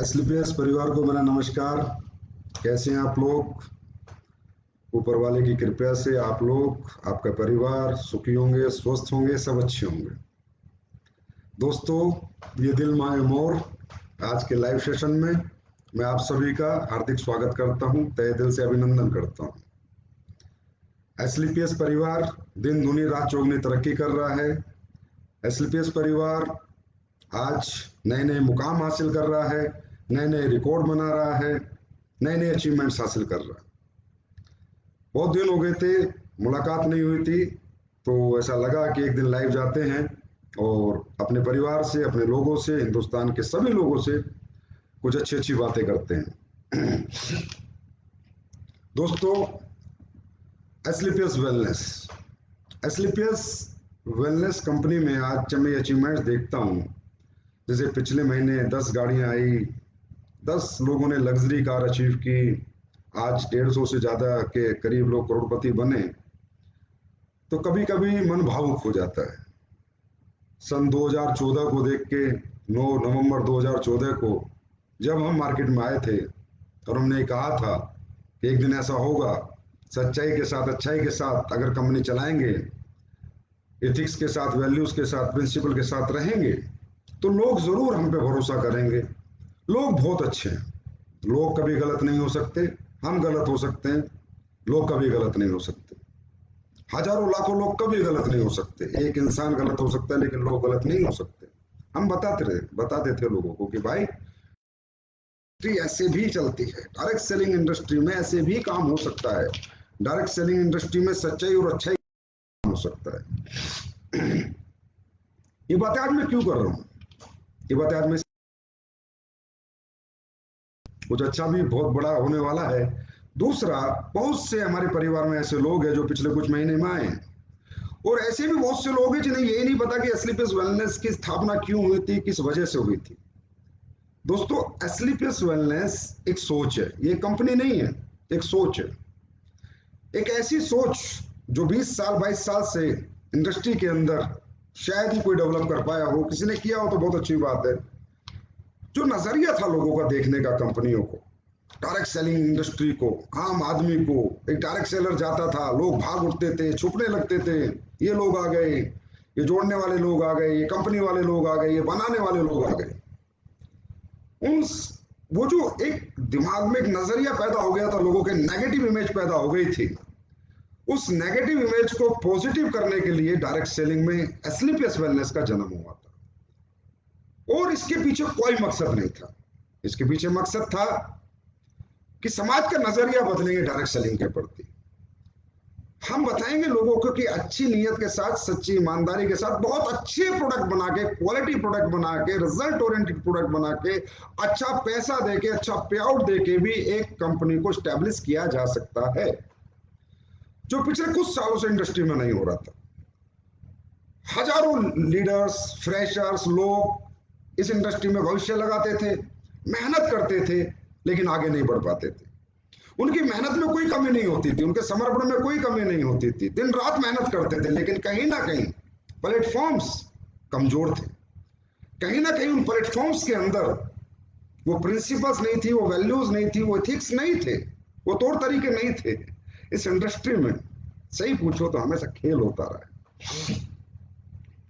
एसलीपीएस परिवार को मेरा नमस्कार। कैसे हैं आप लोग? ऊपर वाले की कृपा से आप लोग, आपका परिवार सुखी होंगे, स्वस्थ होंगे, सब अच्छे होंगे। दोस्तों, ये दिल मांगे मोर आज के लाइव सेशन में मैं आप सभी का हार्दिक स्वागत करता हूं, तहे दिल से अभिनंदन करता हूं। एसलीपीएस परिवार दिन दूनी रात चौगुनी तरक्की कर रहा है। एसलीपीएस परिवार आज नए नए मुकाम हासिल कर रहा है, नए नए रिकॉर्ड बना रहा है, नए नए अचीवमेंट्स हासिल कर रहा है। बहुत दिन हो गए थे, मुलाकात नहीं हुई थी, तो ऐसा लगा कि एक दिन लाइव जाते हैं और अपने परिवार से, अपने लोगों से, हिंदुस्तान के सभी लोगों से कुछ अच्छी अच्छी बातें करते हैं। दोस्तों, एसलीपीएस वेलनेस, एसलीपीएस वेलनेस कंपनी में आज जब मैं अचीवमेंट्स देखता हूँ, जैसे पिछले महीने 10 गाड़ियां आई, 10 लोगों ने लग्जरी कार अचीव की, आज 150 से ज्यादा के करीब लोग करोड़पति बने, तो कभी कभी मन भावुक हो जाता है। सन 2014 को देख के, 9 नवंबर 2014 को जब हम मार्केट में आए थे और हमने कहा था कि एक दिन ऐसा होगा, सच्चाई के साथ, अच्छाई के साथ अगर कंपनी चलाएंगे, एथिक्स के साथ, वैल्यूज के साथ, प्रिंसिपल के साथ रहेंगे, तो लोग जरूर हम पे भरोसा करेंगे। लोग बहुत अच्छे हैं, लोग कभी गलत नहीं हो सकते, हम गलत हो सकते हैं, लोग कभी गलत नहीं हो सकते। हजारों लाखों लोग कभी गलत नहीं हो सकते, एक इंसान गलत हो सकता है लेकिन लोग गलत नहीं हो सकते। हम बताते थे लोगों को कि भाई इंडस्ट्री ऐसे भी चलती है, डायरेक्ट सेलिंग इंडस्ट्री में ऐसे भी काम हो सकता है, डायरेक्ट सेलिंग इंडस्ट्री में सच्चाई और अच्छाई हो सकता है। ये बातें आज मैं क्यों कर रहा हूँ? ये बातें आज मैं, कुछ अच्छा भी बहुत बड़ा होने वाला है। दूसरा, बहुत से हमारे परिवार में ऐसे लोग हैं जो पिछले कुछ महीने में आए हैं, और ऐसे भी बहुत से लोग हैं जिन्हें यही नहीं पता कि एसलीपीएस वेलनेस की स्थापना क्यों हुई थी, किस वजह से हुई थी। दोस्तों, एसलीपीएस वेलनेस एक सोच है, ये कंपनी नहीं है, एक सोच है। एक ऐसी सोच जो 20 साल 22 साल से इंडस्ट्री के अंदर शायद ही कोई डेवलप कर पाया हो, किसी ने किया हो तो बहुत अच्छी बात है। जो नजरिया था लोगों का देखने का कंपनियों को, डायरेक्ट सेलिंग इंडस्ट्री को, आम आदमी को, एक डायरेक्ट सेलर जाता था, लोग भाग उठते थे, छुपने लगते थे, ये लोग आ गए, ये जोड़ने वाले लोग आ गए, ये कंपनी वाले लोग आ गए, ये बनाने वाले लोग आ गए। उन वो जो एक दिमाग में एक नजरिया पैदा हो गया था, लोगों के नेगेटिव इमेज पैदा हो गई थी, उस नेगेटिव इमेज को पॉजिटिव करने के लिए डायरेक्ट सेलिंग में एसलीपीएस वेलनेस का जन्म हुआ था। और इसके पीछे कोई मकसद नहीं था, इसके पीछे मकसद था कि समाज का नजरिया बदलेंगे डायरेक्ट सेलिंग के प्रति। हम बताएंगे लोगों को कि अच्छी नीयत के साथ, सच्ची ईमानदारी के साथ, बहुत अच्छे प्रोडक्ट बना के, क्वालिटी प्रोडक्ट बना के, रिजल्ट ओरिएंटेड प्रोडक्ट बना के, अच्छा पैसा देके, अच्छा पे आउट देके भी एक कंपनी को स्टैब्लिश किया जा सकता है, जो पिछले कुछ सालों से इंडस्ट्री में नहीं हो रहा था। हजारों लीडर्स, फ्रेशर्स, लोग इस इंडस्ट्री में भविष्य लगाते थे, मेहनत करते थे, लेकिन आगे नहीं बढ़ पाते थे। उनकी मेहनत में कोई कमी नहीं होती थी, उनके समर्पण में कोई कमी नहीं होती थी, दिन रात मेहनत करते थे, लेकिन कहीं ना कहीं प्लेटफॉर्म्स कमजोर थे। कहीं ना कहीं उन प्लेटफॉर्म्स के अंदर वो प्रिंसिपल्स नहीं थी, वो वैल्यूज नहीं थी, वो एथिक्स नहीं थे, वो तौर तरीके नहीं थे। इस इंडस्ट्री में सही पूछो तो हमेशा खेल होता रहा है।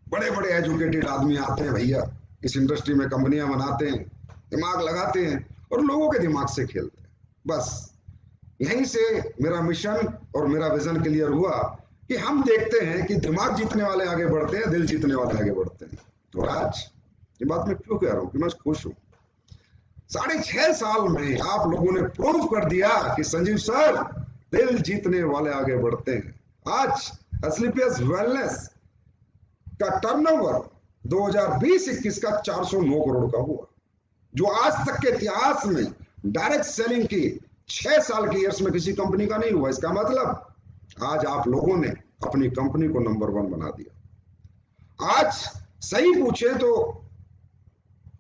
बड़े बड़े एजुकेटेड आदमी आते हैं भैया, इस इंडस्ट्री में कंपनियां बनाते हैं, दिमाग लगाते हैं और लोगों के दिमाग से खेलते हैं। बस यहीं से मेरा मिशन और मेरा विजन क्लियर हुआ कि हम देखते हैं कि दिमाग जीतने वाले आगे बढ़ते हैं, दिल जीतने वाले आगे बढ़ते हैं। तो आज ये बात मैं क्यों कह रहा हूं कि मैं खुश हूं। 6.5 साल में आप लोगों ने प्रूव कर दिया कि संजीव सर, दिल जीतने वाले आगे बढ़ते हैं। आज एस्क्लेपियस वेलनेस का टर्नओवर 2020-21 का 409 करोड़ का हुआ, जो आज तक के इतिहास में डायरेक्ट सेलिंग की 6 साल के ईयर्स में किसी कंपनी का नहीं हुआ। इसका मतलब आज आप लोगों ने अपनी कंपनी को नंबर 1 बना दिया। आज सही पूछे तो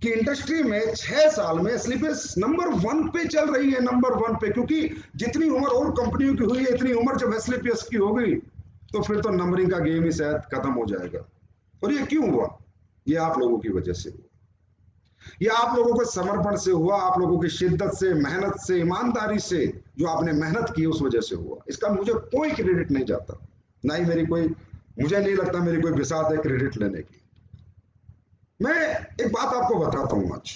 कि इंडस्ट्री में 6 साल में एस्क्लेपियस नंबर 1 पे चल रही है, नंबर 1 पे, क्योंकि जितनी उम्र और कंपनियों की हुई है, इतनी उम्र जब एस्क्लेपियस की होगी तो फिर तो नंबरिंग का गेम ही शायद खत्म हो जाएगा। और ये क्यों हुआ? ये आप लोगों की वजह से हुआ, ये आप लोगों के समर्पण से हुआ, आप लोगों की शिद्दत से, मेहनत से, ईमानदारी से, जो आपने मेहनत की उस वजह से हुआ। इसका मुझे कोई क्रेडिट नहीं जाता, ना ही मेरी कोई, मुझे नहीं लगता मेरी कोई बिसात है क्रेडिट लेने की। मैं एक बात आपको बताता हूं। आज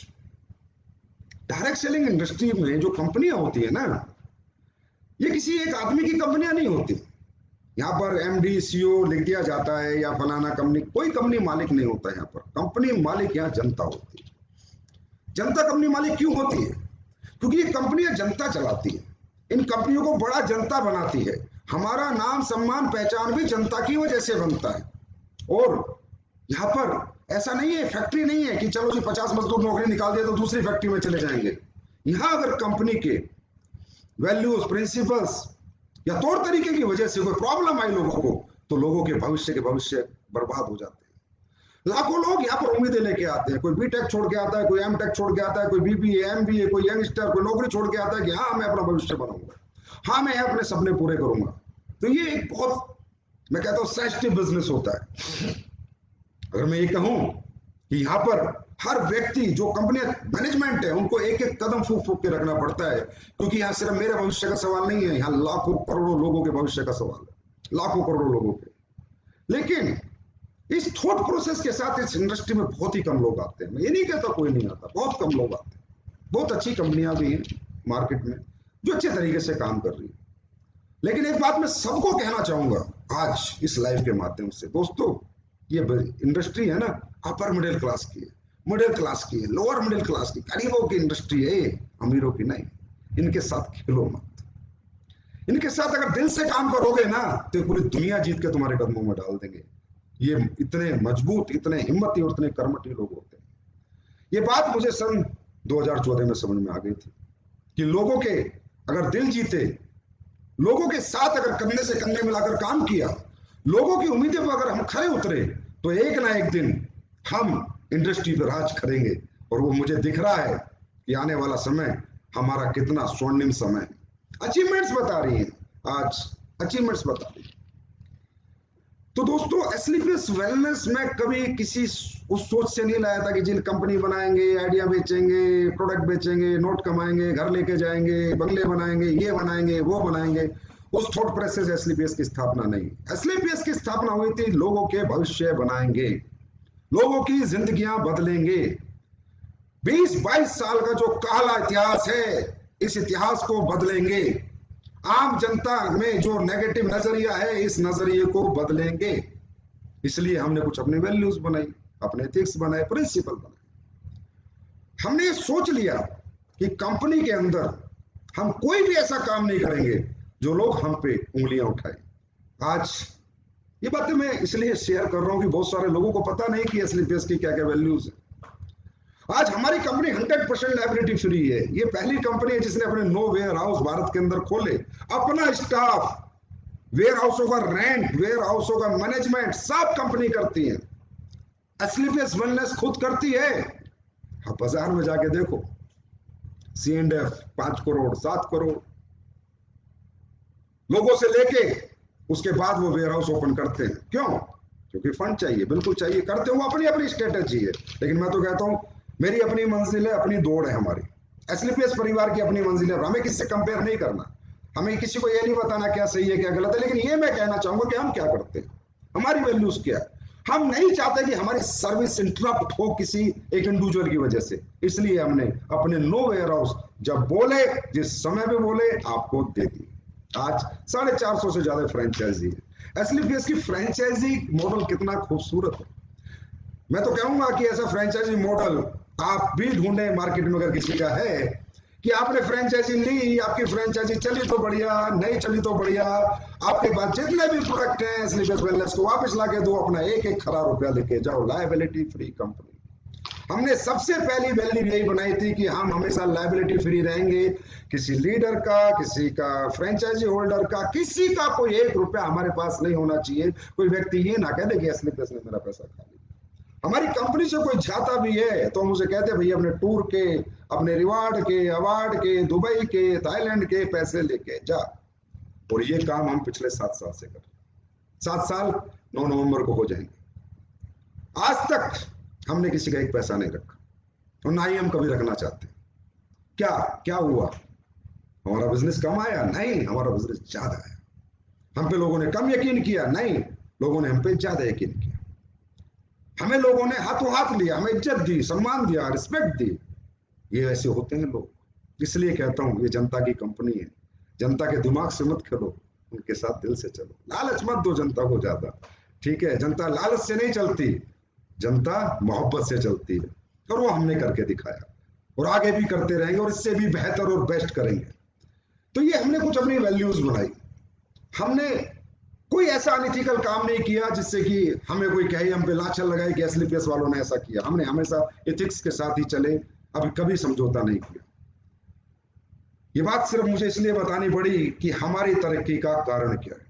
डायरेक्ट सेलिंग इंडस्ट्री में जो कंपनियां होती है ना, ये किसी एक आदमी की कंपनियां नहीं होती। यहाँ पर एमडी सीईओ लिख दिया जाता है या फलाना कंपनी, कोई कंपनी मालिक नहीं होता। यहाँ पर कंपनी मालिक यहाँ जनता होती है। जनता कंपनी मालिक क्यों होती है? क्योंकि ये कंपनियां जनता चलाती है, इन कंपनियों को बड़ा जनता बनाती है। हमारा नाम, सम्मान, पहचान भी जनता की वजह से बनता है। और यहाँ पर ऐसा नहीं है, फैक्ट्री नहीं है कि चलो जी 50 मजदूर नौकरी निकाल दिया तो दूसरी फैक्ट्री में चले जाएंगे। यहाँ अगर कंपनी के वैल्यूज, प्रिंसिपल्स या तौर तरीके की वजह से कोई प्रॉब्लम आई लोगों को, तो लोगों के भविष्य बर्बाद हो जाते हैं। लाखों लोग यहाँ पर उम्मीदें लेके आते हैं। कोई बीटेक छोड़ के आता है, कोई एमटेक छोड़ के आता है, कोई बीबीए, एमबीए, कोई यंगस्टर, कोई नौकरी छोड़ के आता है कि हाँ मैं अपना भविष्य बनाऊंगा, हाँ मैं अपने सपने पूरे करूंगा। तो ये एक बहुत, मैं कहता हूँ, सेंसिटिव बिजनेस होता है। अगर मैं ये कहूं कि यहाँ पर हर व्यक्ति, जो कंपनी मैनेजमेंट है, उनको एक एक कदम फूक फूक के रखना पड़ता है, क्योंकि यहाँ सिर्फ मेरे भविष्य का सवाल नहीं है, यहाँ लाखों करोड़ों लोगों के भविष्य का सवाल है, लाखों करोड़ों लोगों के। लेकिन इस थॉट प्रोसेस के साथ इस इंडस्ट्री में बहुत ही कम लोग आते हैं। मैं ये नहीं कहता कोई नहीं आता, बहुत कम लोग आते हैं। बहुत अच्छी कंपनियां भी हैं मार्केट में जो अच्छे तरीके से काम कर रही है। लेकिन एक बात मैं सबको कहना चाहूंगा आज इस लाइव के माध्यम से, दोस्तों, ये इंडस्ट्री है ना, अपर मिडिल क्लास की है, मिडिल क्लास की है, लोअर मिडिल क्लास की, गरीबों की इंडस्ट्री है, अमीरों की नहीं। इनके साथ खेलो मत। इनके साथ अगर दिल से काम करोगे ना, तो पूरी दुनिया जीत के तुम्हारे कदमों में डाल देंगे। ये इतने मजबूत, इतने हिम्मती और इतने कर्मठी लोग होते हैं। ये बात मुझे सन 2014 में समझ में आ गई थी कि लोगों के अगर दिल जीते, लोगों के साथ अगर कंधे से कंधे मिलाकर काम किया, लोगों की उम्मीदें पर अगर हम खरे उतरे, तो एक ना एक दिन हम इंडस्ट्री पर राज करेंगे। और वो मुझे दिख रहा है कि आने वाला समय हमारा कितना स्वर्णिम समय है। अचीवमेंट्स बता रही है, आज अचीवमेंट्स बता रही है। तो दोस्तों, एस्क्लेपियस वेलनेस में कभी किसी उस सोच से नहीं लाया था कि जिन कंपनी बनाएंगे, आइडिया बेचेंगे, प्रोडक्ट बेचेंगे, नोट कमाएंगे, घर लेके जाएंगे, बंगले बनाएंगे, ये बनाएंगे, वो बनाएंगे। उस थॉट प्रोसेस से एस्क्लेपियस की स्थापना नहीं। एस्क्लेपियस की स्थापना हुई थी लोगों के भविष्य बनाएंगे, लोगों की जिंदगियां बदलेंगे। 20-22 साल का जो काला इतिहास है, इस इतिहास को बदलेंगे। आम जनता में जो नेगेटिव नजरिया है, इस नजरिए को बदलेंगे। इसलिए हमने कुछ अपनी वैल्यूज बनाई, अपने एथिक्स बनाए, प्रिंसिपल बनाए। हमने ये सोच लिया कि कंपनी के अंदर हम कोई भी ऐसा काम नहीं करेंगे जो लोग हम पे उंगलियां उठाए। आज ये बातें मैं इसलिए शेयर कर रहा हूं कि बहुत सारे लोगों को पता नहीं कि एस्क्लेपियस की क्या क्या वैल्यूज है। आज हमारी कंपनी 100% लायबिलिटी फ्री है। ये पहली कंपनी है जिसने अपने 9 वेयर हाउस भारत के अंदर खोले, अपना स्टाफ, वेयर हाउसों का रेंट, वेयर हाउसों का मैनेजमेंट सब कंपनी करती है। एस्क्लेपियस वेलनेस खुद करती है। आप बाजार में जाके देखो, C&F 5 करोड़ 7 करोड़ लोगों से लेके उसके बाद वो वेयर हाउस ओपन करते हैं। क्यों? क्योंकि फंड चाहिए, बिल्कुल चाहिए, करते हो अपनी अपनी स्ट्रेटेजी है। लेकिन मैं तो कहता हूं मेरी अपनी मंजिल है, अपनी दौड़ है हमारी। एस्क्लेपियस परिवार की अपनी मंजिल है, हमें किससे कंपेयर नहीं करना, हमें किसी को ये नहीं बताना क्या सही है क्या गलत है। लेकिन ये मैं कहना चाहूंगा कि हम क्या करते हैं, हमारी वैल्यूज क्या है। हम नहीं चाहते कि हमारी सर्विस इंटरप्ट हो किसी एक इंडिविजुअल की वजह से। इसलिए हमने अपने 9 वेयर हाउस जब बोले, जिस समय पे बोले, आपको दे दी। आज 450 से ज्यादा फ्रेंचाइजी है। एस्क्लेपियस की फ्रेंचाइजी मॉडल कितना खूबसूरत है। मैं तो कहूंगा कि ऐसा फ्रेंचाइजी मॉडल आप भी ढूंढें मार्केट में, अगर किसी का है कि आपने फ्रेंचाइजी ली, आपकी फ्रेंचाइजी चली तो बढ़िया, नहीं चली तो बढ़िया, आपके पास जितने भी प्रोडक्ट हैं स्लीपर्स वेलनेस को वापस ला के दो, अपना एक एक खरा रुपया लेके जाओ। Liability free company. हमने सबसे पहली वैल्यू यही बनाई थी कि हम हमेशा लायबिलिटी फ्री रहेंगे। किसी लीडर का, किसी का फ्रेंचाइजी होल्डर का, किसी का कोई एक रुपया हमारे पास नहीं होना चाहिए। कोई व्यक्ति ये ना कह दे कि स्लीपर्स ने मेरा पैसा खा लिया। हमारी कंपनी से कोई जाता भी है तो हम उसे कहते हैं भैया अपने टूर के, अपने रिवार्ड के, अवार्ड के, दुबई के, थाईलैंड के पैसे लेके जा। और ये काम हम पिछले 7 साल से कर रहे हैं। 7 साल 9 नवंबर को हो जाएंगे। आज तक हमने किसी का एक पैसा नहीं रखा और ना ही हम कभी रखना चाहते। क्या क्या हुआ? हमारा बिजनेस कम आया? नहीं, हमारा बिजनेस ज्यादा आया। हम पे लोगों ने कम यकीन किया? नहीं, लोगों ने हम पे ज्यादा यकीन किया। हमें लोगों ने हाथों हाथ लिया, हमें इज्जत दी, सम्मान दिया, रिस्पेक्ट दी। ये ऐसे होते हैं लोग। इसलिए कहता हूं ये जनता की कंपनी है। जनता के दिमाग से मत खेलो, उनके साथ दिल से चलो। लालच मत दो जनता को ज्यादा, ठीक है? जनता लालच से नहीं चलती, जनता मोहब्बत से चलती है। और वो हमने करके दिखाया और आगे भी करते रहेंगे और इससे भी बेहतर और बेस्ट करेंगे। तो ये हमने कुछ अपनी वैल्यूज बनाई। हमने कोई ऐसा अनइथिकल काम नहीं किया जिससे कि हमें कोई कहे, हम पे लाछन लगाए कि एसलीपीएस वालों ने ऐसा किया। हमने हमेशा एथिक्स के साथ ही चले, अभी कभी समझौता नहीं किया। ये बात सिर्फ मुझे इसलिए बतानी पड़ी कि हमारी तरक्की का कारण क्या है।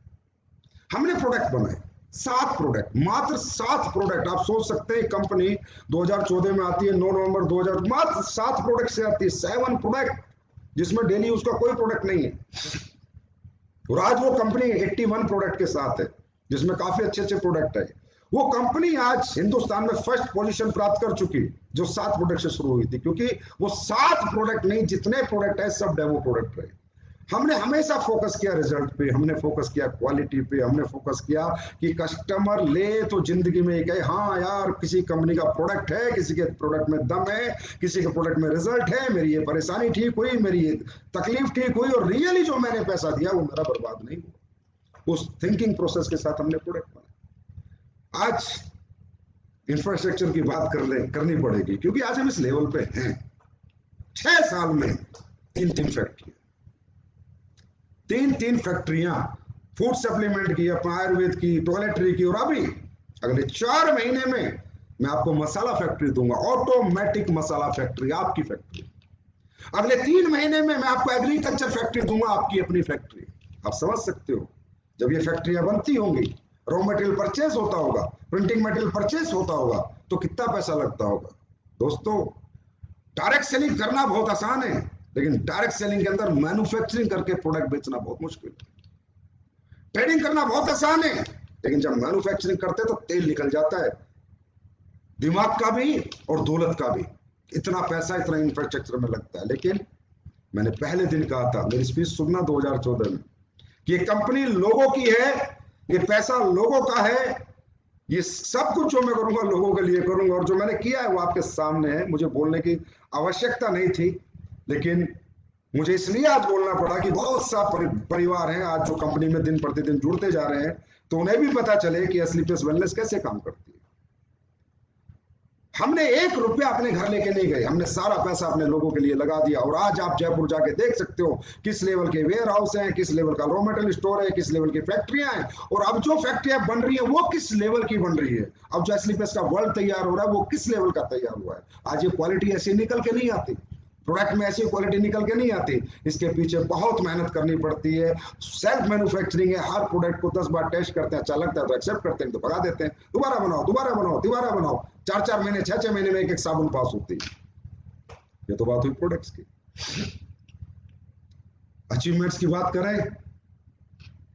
हमने प्रोडक्ट बनाए, 7 प्रोडक्ट, मात्र 7 प्रोडक्ट। आप सोच सकते हैं कंपनी 2014 में आती है, 9 नवंबर 2000, मात्र 7 प्रोडक्ट से आती है। 7 प्रोडक्ट, जिसमें डेली उसका कोई प्रोडक्ट नहीं है। और आज वो कंपनी 81 प्रोडक्ट के साथ है, जिसमें काफी अच्छे अच्छे प्रोडक्ट है। वो कंपनी आज हिंदुस्तान में फर्स्ट पोजीशन प्राप्त कर चुकी, जो 7 प्रोडक्ट से शुरू हुई थी। क्योंकि वो 7 प्रोडक्ट नहीं, जितने प्रोडक्ट है सब डेमो प्रोडक्ट रहे। हमने हमेशा फोकस किया रिजल्ट पे, हमने फोकस किया क्वालिटी पे, हमने फोकस किया कि कस्टमर ले तो जिंदगी में कहे हाँ यार किसी कंपनी का प्रोडक्ट है, किसी के प्रोडक्ट में दम है, किसी के प्रोडक्ट में रिजल्ट है, मेरी ये परेशानी ठीक हुई, मेरी ये तकलीफ ठीक हुई और रियली जो मैंने पैसा दिया वो मेरा बर्बाद नहीं हुआ। उस थिंकिंग प्रोसेस के साथ हमने प्रोडक्ट बनाया। आज इंफ्रास्ट्रक्चर की बात करनी पड़ेगी, क्योंकि आज हम इस लेवल पे हैं। 6 साल में 3 फैक्ट्री, 3 फैक्ट्रियां, फूड सप्लीमेंट की, आयुर्वेद की, टॉयलेटरी की, और अभी अगले 4 महीने में मैं आपको मसाला फैक्ट्री दूंगा, ऑटोमेटिक मसाला फैक्ट्री, आपकी फैक्ट्री। अगले 3 महीने में मैं आपको एग्रीकल्चर फैक्ट्री दूंगा, आपकी अपनी फैक्ट्री। आप समझ सकते हो, जब ये फैक्ट्रियां बनती होंगी, रॉ मटेरियल परचेस होता होगा, प्रिंटिंग मटेरियल परचेस होता होगा, तो कितना पैसा लगता होगा। दोस्तों, डायरेक्ट सेलिंग करना बहुत आसान है, लेकिन डायरेक्ट सेलिंग के अंदर मैन्युफैक्चरिंग करके प्रोडक्ट बेचना बहुत मुश्किल है। ट्रेडिंग करना बहुत आसान है, लेकिन जब मैन्युफैक्चरिंग करते तो तेल निकल जाता है, दिमाग का भी और दौलत का भी। इतना पैसा इतना इंफ्रास्ट्रक्चर में लगता है। लेकिन मैंने पहले दिन कहा था, मेरी स्पीच सुनना 2014 में, कि ये कंपनी लोगों की है, ये पैसा लोगों का है, ये सब कुछ जो मैं करूंगा लोगों के लिए करूंगा। और जो मैंने किया है वो आपके सामने है। मुझे बोलने की आवश्यकता नहीं थी, लेकिन मुझे इसलिए आज बोलना पड़ा कि बहुत सा परिवार हैं आज जो कंपनी में दिन प्रतिदिन जुड़ते जा रहे हैं, तो उन्हें भी पता चले कि स्लीपर्स वेलनेस कैसे काम करती है। हमने 1 रुपया अपने घर लेके नहीं गए, हमने सारा पैसा अपने लोगों के लिए लगा दिया। और आज आप जयपुर जाके देख सकते हो किस लेवल के वेयर हाउस हैं, किस लेवल का रॉ मटेरियल स्टोर है, किस लेवल की फैक्ट्रियां हैं, और अब जो फैक्ट्रियां बन रही है वो किस लेवल की बन रही है। अब जो स्लीपर्स का वर्ल्ड तैयार हो रहा है वो किस लेवल का तैयार हुआ है। आज ये क्वालिटी ऐसी निकल के नहीं आती, प्रोडक्ट में ऐसी क्वालिटी निकल के नहीं आती। इसके पीछे बहुत मेहनत करनी पड़ती है। सेल्फ मैन्युफैक्चरिंग है, हर प्रोडक्ट को 10 बार टेस्ट करते हैं, अच्छा लगता है तो एक्सेप्ट करते हैं, तो भगा देते हैं, दोबारा बनाओ, दोबारा बनाओ, दोबारा बनाओ। 4-4 महीने 6-6 महीने में एक साबुन पास होती है। ये तो बात हुई प्रोडक्ट्स की। अचीवमेंट्स की बात करें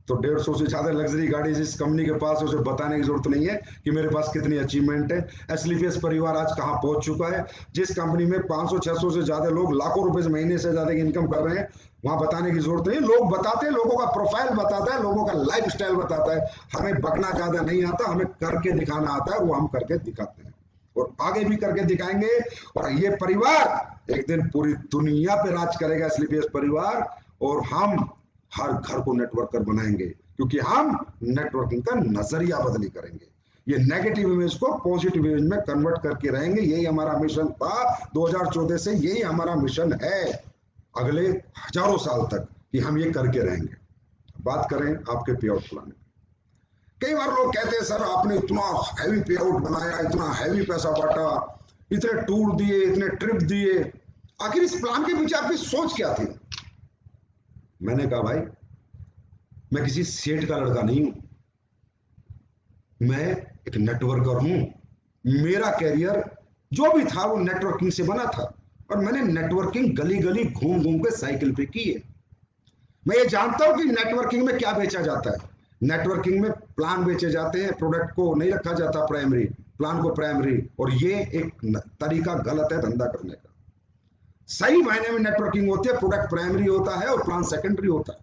तो 150 से ज्यादा लग्जरी गाड़ी जिस कंपनी के पास है, उसे बताने की जरूरत नहीं है कि मेरे पास कितनी अचीवमेंट है। स्लीपर्स परिवार आज कहां पहुंच चुका है। जिस कंपनी में 500-600 से ज्यादा लोग लाखों रुपए महीने से ज्यादा की इनकम कर रहे हैं, वहां बताने की जरूरत नहीं। लोग बताते हैं, लोगों का प्रोफाइल बताता है, लोगों का लाइफ स्टाइल बताता है। हमें बकना ज्यादा नहीं आता, हमें करके दिखाना आता है, वो हम करके दिखाते हैं और आगे भी करके दिखाएंगे। और ये परिवार एक दिन पूरी दुनिया पे राज करेगा, स्लीपर्स परिवार। और हम हर घर को नेटवर्कर बनाएंगे, क्योंकि हम नेटवर्किंग का नजरिया बदली करेंगे। ये नेगेटिव इमेज को पॉजिटिव इमेज में कन्वर्ट करके रहेंगे। यही हमारा मिशन था 2014 से, यही हमारा मिशन है अगले हजारों साल तक कि हम ये करके रहेंगे। बात करें आपके पे आउट प्लान। कई बार लोग कहते हैं सर आपने इतना हैवी पे आउट बनाया, इतना हैवी पैसा बांटा, इतने टूर दिए, इतने ट्रिप दिए, आखिर इस प्लान के पीछे आपकी सोच क्या थी? मैंने कहा भाई मैं किसी सेठ का लड़का नहीं हूं, मैं एक नेटवर्कर हूं। मेरा कैरियर जो भी था वो नेटवर्किंग से बना था, और मैंने नेटवर्किंग गली गली घूम घूम के साइकिल पे की है। मैं ये जानता हूं कि नेटवर्किंग में क्या बेचा जाता है। नेटवर्किंग में प्लान बेचे जाते हैं, प्रोडक्ट को नहीं रखा जाता प्राइमरी, प्लान को प्राइमरी, और ये एक तरीका गलत है धंधा करने का। सही मायने में नेटवर्किंग होती है, प्रोडक्ट प्राइमरी होता है और प्लान सेकेंडरी होता है,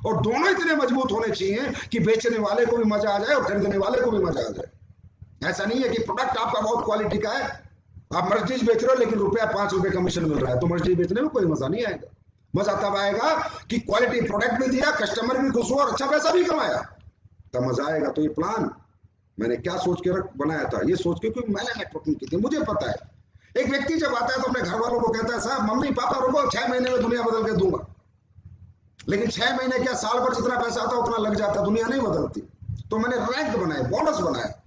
और दोनों इतने मजबूत होने चाहिए कि बेचने वाले को भी मजा आ जाए और खरीदने वाले को भी मजा आ जाए। ऐसा नहीं है कि प्रोडक्ट आपका बहुत क्वालिटी का है, आप मर्चीज बेच रहे हो लेकिन रुपया 5 रुपए कमीशन मिल रहा है, तो मर्चीज बेचने में कोई मजा नहीं आएगा। मजा तब आएगा कि क्वालिटी प्रोडक्ट भी दिया, कस्टमर भी खुश हुआ और अच्छा पैसा भी कमाया, तब मजा आएगा। तो ये प्लान मैंने क्या सोच के बनाया था, ये सोच के, क्योंकि मैंने नेटवर्किंग की थी, मुझे पता है। एक व्यक्ति जब आता है तो अपने घर वालों को कहता है साहब मम्मी पापा रुको 6 महीने में दुनिया बदल के दूंगा, लेकिन 6 महीने क्या, साल भर जितना पैसा आता उतना लग जाता, दुनिया नहीं बदलती। तो मैंने रैंक बनाए, बोनस बनाया।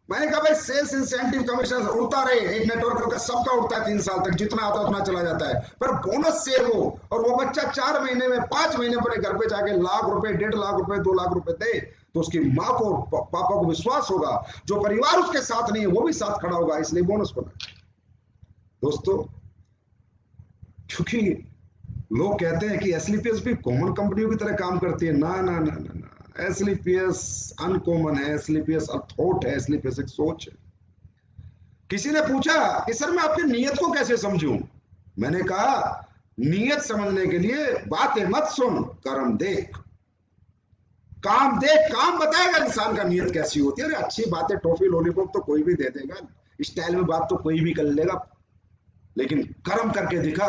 मैंने कहा भाई सेल्स इंसेंटिव कमीशन उड़ता रहे, एक नेटवर्कर का सबका उड़ता है 3 साल तक, जितना आता है उतना चला जाता है, पर बोनस सेव हो, और वो बच्चा 4 महीने में 5 महीने अपने घर पे जाके लाख रुपए, 1.5 लाख रुपए, 2 लाख रुपए दे, तो उसकी माँ को पापा को विश्वास होगा, जो परिवार उसके साथ नहीं है वो भी साथ खड़ा होगा, इसलिए बोनस बना। दोस्तों क्योंकि लोग कहते हैं कि एसलीपीएस भी कॉमन कंपनियों की तरह काम करती है, ना ना ना ना ना, एसलीपीएस अनकॉमन है, एसलीपीएस अथॉट है, एसलीपीएस एक सोच है। किसी ने पूछा कि सर मैं आपकी नीयत को कैसे समझूं? मैंने कहा नीयत समझने के लिए बातें मत सुन, कर्म देख, काम देख, काम बताएगा इंसान का नीयत कैसी होती है। अरे अच्छी बातें टॉफी लॉलीपॉप तो कोई भी दे देगा, स्टाइल में बात तो कोई भी कर लेगा, लेकिन कर्म करके दिखा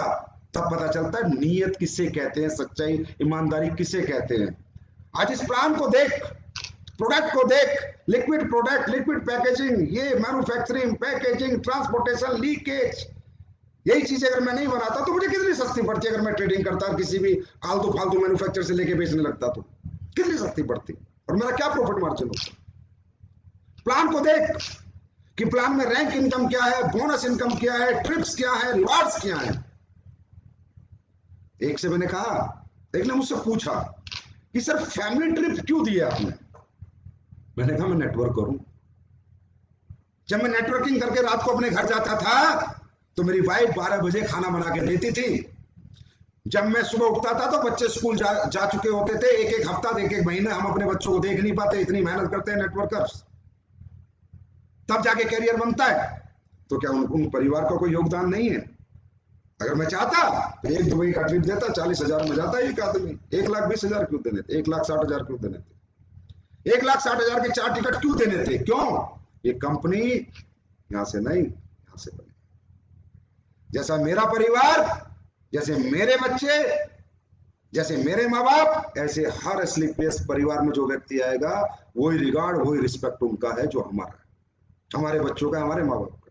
तब पता चलता है नीयत किसे कहते हैं, सच्चाई ईमानदारी किसे कहते हैं। आज इस प्लान को देख, प्रोडक्ट को देख, लिक्विड प्रोडक्ट, लिक्विड पैकेजिंग, ये मैन्युफैक्चरिंग, पैकेजिंग, ट्रांसपोर्टेशन, लीकेज, यही चीजें अगर मैं नहीं बनाता तो मुझे कितनी सस्ती पड़ती। अगर मैं ट्रेडिंग करता और किसी भी आलतू फालतू मैन्युफैक्चर से लेके बेचने लगता तो कितनी सस्ती पड़ती, और मेरा क्या प्रॉफिट मार्जिन होता। प्लान को देख कि प्लान में रैंक इनकम क्या है, बोनस इनकम क्या है, ट्रिप्स क्या है, रिवार्ड्स क्या है। एक से मैंने कहा, एक ने मुझसे पूछा कि सर फैमिली ट्रिप क्यों दिए आपने? मैंने कहा मैं नेटवर्क करूं। जब मैं नेटवर्किंग करके रात को अपने घर जाता था तो मेरी वाइफ 12 बजे खाना बना के देती थी। जब मैं सुबह उठता था तो बच्चे स्कूल जा चुके होते थे। एक एक हफ्ता, एक एक महीना हम अपने बच्चों को देख नहीं पाते, इतनी मेहनत करते हैं नेटवर्कर्स, तब जाके कैरियर बनता है। तो क्या उन परिवार का कोई योगदान नहीं है? अगर मैं चाहता तो 1 दुबई का ट्रिप देता, 40,000 में जाता एक आदमी। 1,20,000 क्यों देने थे? 1,60,000 क्यों देने थे? 1,60,000 के 4 टिकट क्यों देने थे? क्यों? ये कंपनी यहां से नहीं, यहां से बनी। जैसा मेरा परिवार, जैसे मेरे बच्चे, जैसे मेरे माँ बाप, ऐसे हर एसलीपीएस परिवार में जो व्यक्ति आएगा वही रिगार्ड, वही रिस्पेक्ट उनका है जो हमारा है, हमारे बच्चों का, हमारे माँ बाप का।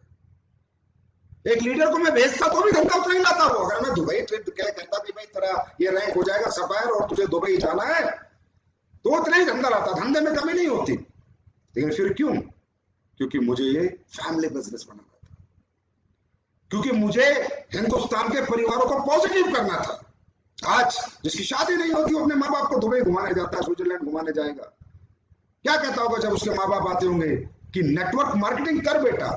एक लीडर को मैं भेजता तो भी धंधा उतना ही लाता हूं। अगर मैं दुबई ट्रिप कहता कि भाई तेरा ये रैंक हो जाएगा सफायर और तुझे दुबई जाना है, तो उतना ही धंधा लाता, धंधे में कमी नहीं होती। लेकिन फिर क्यों? क्योंकि मुझे ये फैमिली बिजनेस बनाना था, क्योंकि मुझे हिंदुस्तान के परिवारों को पॉजिटिव करना था। आज जिसकी शादी नहीं होती वो अपने माँ बाप को दुबई घुमाने जाता है, स्विट्जरलैंड घुमाने जाएगा, क्या कहता होगा जब उसके माँ बाप आते होंगे कि नेटवर्क मार्केटिंग कर बेटा,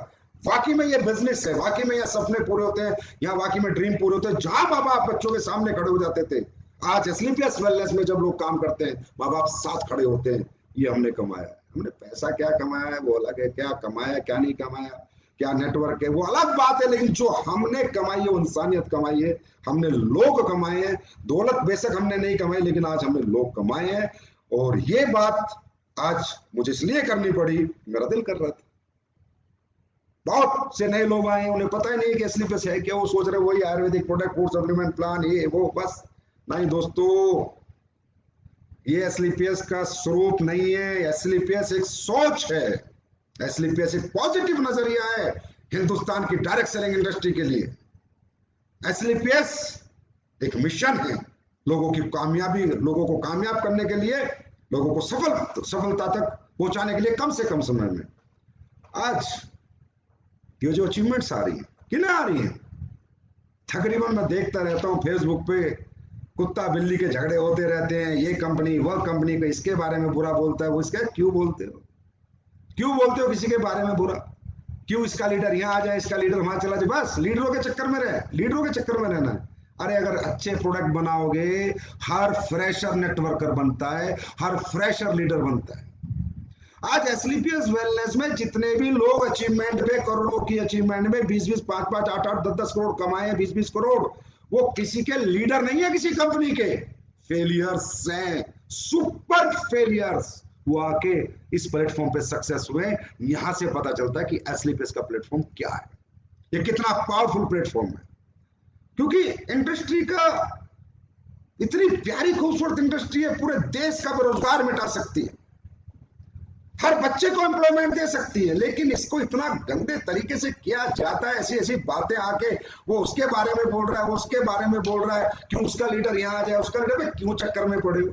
वाकई में ये बिजनेस है, वाकई में ये सपने पूरे होते हैं, यहाँ वाकई में ड्रीम पूरे होते हैं। जहां माँ बाप बच्चों के सामने खड़े हो जाते थे, आज एसलीपीएस वेलनेस में जब लोग काम करते हैं माँ बाप साथ खड़े होते हैं। ये हमने कमाया, हमने पैसा क्या कमाया है वो अलग है, क्या कमाया क्या नहीं कमाया, क्या नेटवर्क है वो अलग बात है, लेकिन जो हमने कमाई है वो इंसानियत कमाई है, हमने लोग कमाए हैं। दौलत बेशक हमने नहीं कमाई, लेकिन आज हमने लोग कमाए हैं। और ये बात आज मुझे इसलिए करनी पड़ी, मेरा दिल कर रहा था। बहुत से नए लोग आए, उन्हें पता ही नहीं कि एसलीपीएस है क्या, वो सोच रहे वही Ayurvedic product, food supplement plan, ये वो, बस। नहीं दोस्तों, ये एसलीपीएस का स्वरूप नहीं है, एसलीपीएस एक सोच है, एसलीपीएस एक पॉजिटिव नजरिया है हिंदुस्तान की डायरेक्ट सेलिंग इंडस्ट्री के लिए। एसलीपीएस एक मिशन है लोगों की कामयाबी, लोगों को कामयाब करने के लिए, लोगों को सफलता तक पहुंचाने के लिए कम से कम समय में। आज ये जो अचीवमेंट्स आ रही है, किन्हें आ रही है? तकरीबन मैं देखता रहता हूं फेसबुक पे कुत्ता बिल्ली के झगड़े होते रहते हैं, ये कंपनी वह कंपनी का इसके बारे में बुरा बोलता है, वो इसका क्यों बोलते हो? क्यों बोलते हो किसी के बारे में बुरा? क्यों इसका लीडर यहाँ आ जाए, इसका लीडर वहां चला जाए? बस लीडरों के चक्कर में रहे, लीडरों के चक्कर में रहना है। अरे अगर अच्छे प्रोडक्ट बनाओगे, हर फ्रेशर नेटवर्कर बनता है, हर फ्रेशर लीडर बनता है। आज एसलीपीएस वेलनेस में जितने भी लोग अचीवमेंट पे, करोड़ों की अचीवमेंट में 20-20, 5-5, 8-8, 10-10 करोड़ कमाए, 20-20 करोड़, वो किसी के लीडर नहीं है, किसी कंपनी के फेलियर्स हैं, सुपर फेलियर्स। वो आके इस प्लेटफॉर्म पे सक्सेस हुए। यहां से पता चलता है कि एसलीपीएस का प्लेटफॉर्म क्या है, ये कितना पावरफुल प्लेटफॉर्म है। क्योंकि इंडस्ट्री का इतनी प्यारी खूबसूरत इंडस्ट्री है, पूरे देश का बेरोजगार मिटा सकती है, हर बच्चे को एम्प्लॉयमेंट दे सकती है। लेकिन इसको इतना गंदे तरीके से किया जाता है, ऐसी ऐसी बातें आके वो उसके बारे में बोल रहा है, वो उसके बारे में बोल रहा है, क्यों उसका लीडर यहाँ आ जाए, उसका लीडर में क्यों चक्कर में पड़े हो,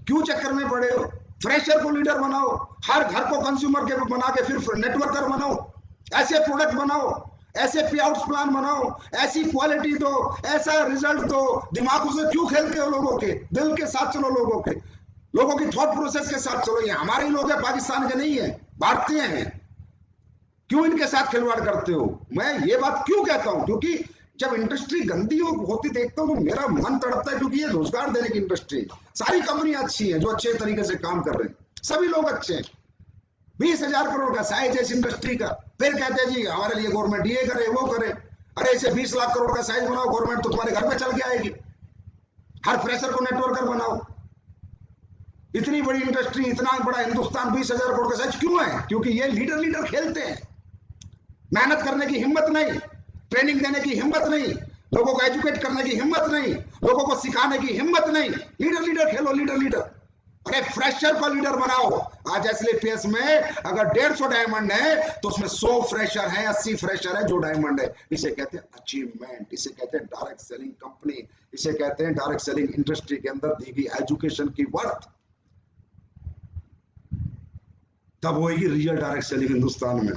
क्यों चक्कर में पड़े हो? फ्रेशर को लीडर बनाओ, हर घर को कंज्यूमर के बना के फिर नेटवर्कर बनाओ, ऐसे प्रोडक्ट बनाओ, ऐसे पे आउट प्लान बनाओ, ऐसी क्वालिटी दो, ऐसा रिजल्ट दो। दिमागों से क्यों खेलते हो? लोगों के दिल के साथ चलो, लोगों की थॉट प्रोसेस के साथ चलो। ये हमारे ही लोग हैं, पाकिस्तान के नहीं है, भारतीय हैं। क्यों इनके साथ खिलवाड़ करते हो? मैं ये बात क्यों कहता हूं? क्योंकि जब इंडस्ट्री गंदी होती देखता हूं तो मेरा मन तड़पता है, क्योंकि ये रोजगार देने की इंडस्ट्री, सारी कंपनियां अच्छी हैं जो अच्छे तरीके से काम कर रहे हैं, सभी लोग अच्छे हैं। 20,000 करोड़ का साइज है इस इंडस्ट्री का, फिर कहते हैं जी हमारे लिए गवर्नमेंट ये करे वो करे। अरे इसे 20 लाख करोड़ का साइज बनाओ, गवर्नमेंट तो तुम्हारे घर में चल के आएगी। हर फ्रेशर को नेटवर्कर बनाओ। इतनी बड़ी इंडस्ट्री, इतना बड़ा हिंदुस्तान, 20,000 करोड़ का साइज क्यों है? क्योंकि ये लीडर खेलते हैं, मेहनत करने की हिम्मत नहीं, ट्रेनिंग देने की हिम्मत नहीं, लोगों को एजुकेट करने की हिम्मत नहीं, लोगों को सिखाने की हिम्मत नहीं। लीडर खेलो, लीडर। अरे फ्रेशर को लीडर बनाओ। आज एसलीपीएस में अगर 150 डायमंड है तो उसमें 100 फ्रेशर है, 80 फ्रेशर है जो डायमंड है। इसे कहते हैं अचीवमेंट, इसे कहते हैं डायरेक्ट सेलिंग कंपनी, इसे कहते हैं डायरेक्ट सेलिंग इंडस्ट्री के अंदर दी गई एजुकेशन की वर्थ। तब होगी रियल डायरेक्ट सेलिंग हिंदुस्तान में।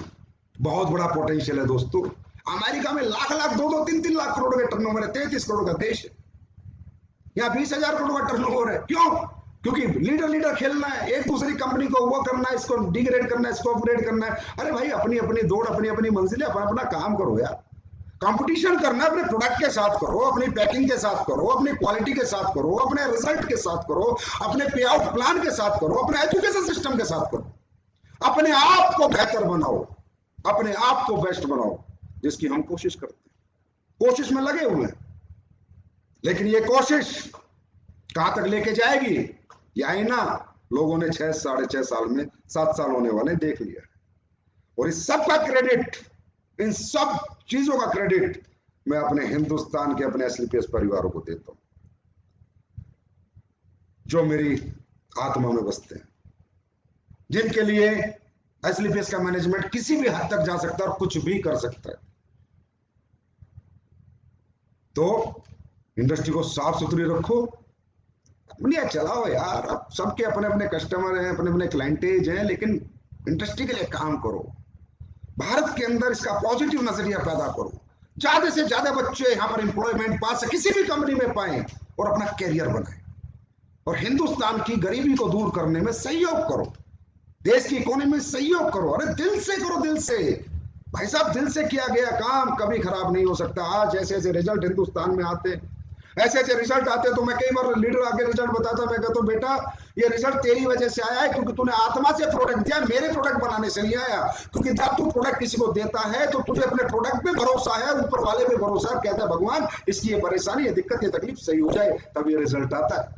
बहुत बड़ा पोटेंशियल है दोस्तों। अमेरिका में लाख 2-2, 3-3 लाख करोड़ के टर्नओवर है, 33 करोड़ का देश है। यहाँ 20,000 करोड़ का टर्नओवर है। क्यों? क्योंकि लीडर खेलना है, एक दूसरी कंपनी को वो करना है, इसको डिग्रेड करना है, इसको अपग्रेड करना है। अरे भाई अपनी अपनी दौड़, अपनी अपनी मंजिल है, अपना काम करो यार। कंपटीशन करना अपने प्रोडक्ट के साथ करो, अपनी पैकिंग के साथ करो, अपनी क्वालिटी के साथ करो, अपने रिजल्ट के साथ करो, अपने पे आउट प्लान के साथ करो, अपने एजुकेशन सिस्टम के साथ करो। अपने आप को बेहतर बनाओ, अपने आप को बेस्ट बनाओ, जिसकी हम कोशिश करते हैं, कोशिश में लगे हुए हैं। लेकिन ये कोशिश कहां तक लेके जाएगी, ये आईना लोगों ने 6 साढ़े 6 साल में 7 साल होने वाले देख लिया। और इस सब का क्रेडिट, इन सब चीजों का क्रेडिट मैं अपने हिंदुस्तान के, अपने एसलीपीएस परिवारों को देता हूं, जो मेरी आत्मा में बसते हैं, जिनके लिए एसलीपीएस का मैनेजमेंट किसी भी हद तक जा सकता है और कुछ भी कर सकता है। तो इंडस्ट्री को साफ सुथरी रखो, दुनिया चलाओ यार। अब सबके अपने अपने कस्टमर हैं, अपने अपने क्लाइंटेज हैं, लेकिन इंडस्ट्री के लिए काम करो। भारत के अंदर इसका पॉजिटिव नजरिया पैदा करो, ज्यादा से ज्यादा बच्चे यहाँ पर एम्प्लॉयमेंट पा सके, किसी भी कंपनी में पाए और अपना कैरियर बनाए, और हिंदुस्तान की गरीबी को दूर करने में सहयोग करो, देश की इकोनॉमी में सहयोग करो। अरे दिल से करो, दिल से भाई साहब, दिल से किया गया काम कभी खराब नहीं हो सकता। आज ऐसे ऐसे रिजल्ट हिंदुस्तान में आते, ऐसे ऐसे रिजल्ट आते, तो मैं कई बार लीडर आके रिजल्ट बताता, मैं कहता हूं बेटा ये रिजल्ट तेरी वजह से आया है, क्योंकि तूने आत्मा से प्रोडक्ट दिया, मेरे प्रोडक्ट बनाने से नहीं आया। क्योंकि जब तू प्रोडक्ट किसी को देता है तो तुझे अपने प्रोडक्ट पे भरोसा है, ऊपर वाले पे भरोसा है, कहता है भगवान इसकी ये परेशानी, ये दिक्कत, ये तकलीफ सही हो जाए, तब ये रिजल्ट आता है।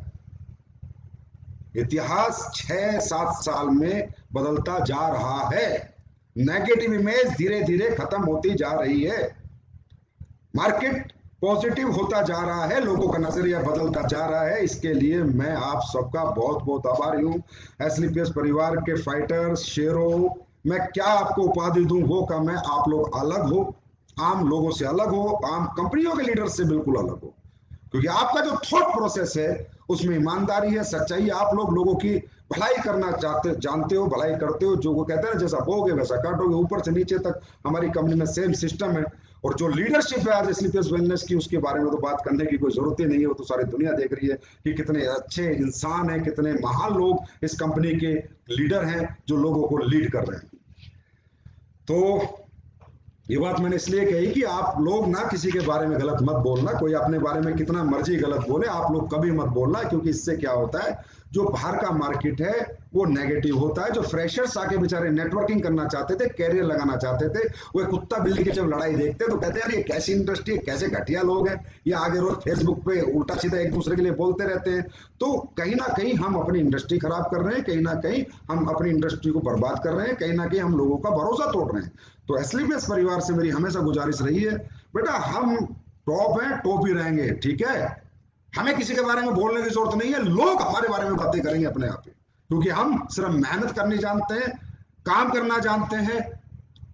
इतिहास 6-7 साल में बदलता जा रहा है, नेगेटिव इमेज धीरे धीरे खत्म होती जा रही है, मार्केट पॉजिटिव होता जा रहा है, लोगों का नजरिया बदलता जा रहा है। इसके लिए मैं आप सबका बहुत बहुत आभारी हूं। एसलीपीएस परिवार के फाइटर्स, शेरों, मैं क्या आपको उपाधि दूं वो कम है, आप लोग अलग हो, आम लोगों से अलग हो, आम कंपनियों के लीडर से बिल्कुल अलग हो, क्योंकि आपका जो थॉट प्रोसेस है उसमें ईमानदारी है, सच्चाई है, आप लोग लोगों की भलाई करना चाहते, जानते हो, भलाई करते हो, जो वो कहते हैं जैसा बोगे वैसा काटोगे, ऊपर से नीचे तक हमारी कंपनी में सेम सिस्टम है। और जो लीडरशिप है आज स्लीपर्स वेलनेस की, उसके बारे में तो बात करने की कोई जरूरत ही नहीं है, वो तो सारी दुनिया देख रही है कि कितने अच्छे इंसान हैं, कितने महान लोग इस कंपनी के लीडर हैं जो लोगों को लीड कर रहे हैं। तो ये बात मैंने इसलिए कही कि आप लोग ना किसी के बारे में गलत मत बोलना, कोई अपने बारे में कितना मर्जी गलत बोले, आप लोग कभी मत बोलना, क्योंकि इससे क्या होता है, जो बाहर का मार्केट है वो नेगेटिव होता है। जो फ्रेशर्स आके बेचारे नेटवर्किंग करना चाहते थे, कैरियर लगाना चाहते थे, वो कुत्ता बिल्ली की जब लड़ाई देखते तो कहते हैं यार ये कैसी इंडस्ट्री है, कैसे घटिया लोग हैं, ये आगे रोज फेसबुक पे उल्टा सीधा एक दूसरे के लिए बोलते रहते हैं। तो कहीं ना कहीं हम अपनी इंडस्ट्री खराब कर रहे हैं, कहीं ना कहीं हम अपनी इंडस्ट्री को बर्बाद कर रहे हैं, कहीं ना कहीं हम लोगों का भरोसा तोड़ रहे हैं। तो एस्लीपियस परिवार से मेरी हमेशा गुजारिश रही है, बेटा हम टॉप हैं, टॉप ही रहेंगे, ठीक है, हमें किसी के बारे में बोलने की जरूरत नहीं है, लोग हमारे बारे में बातें करेंगे अपने आप ही, क्योंकि हम सिर्फ मेहनत करनी जानते हैं, काम करना जानते हैं,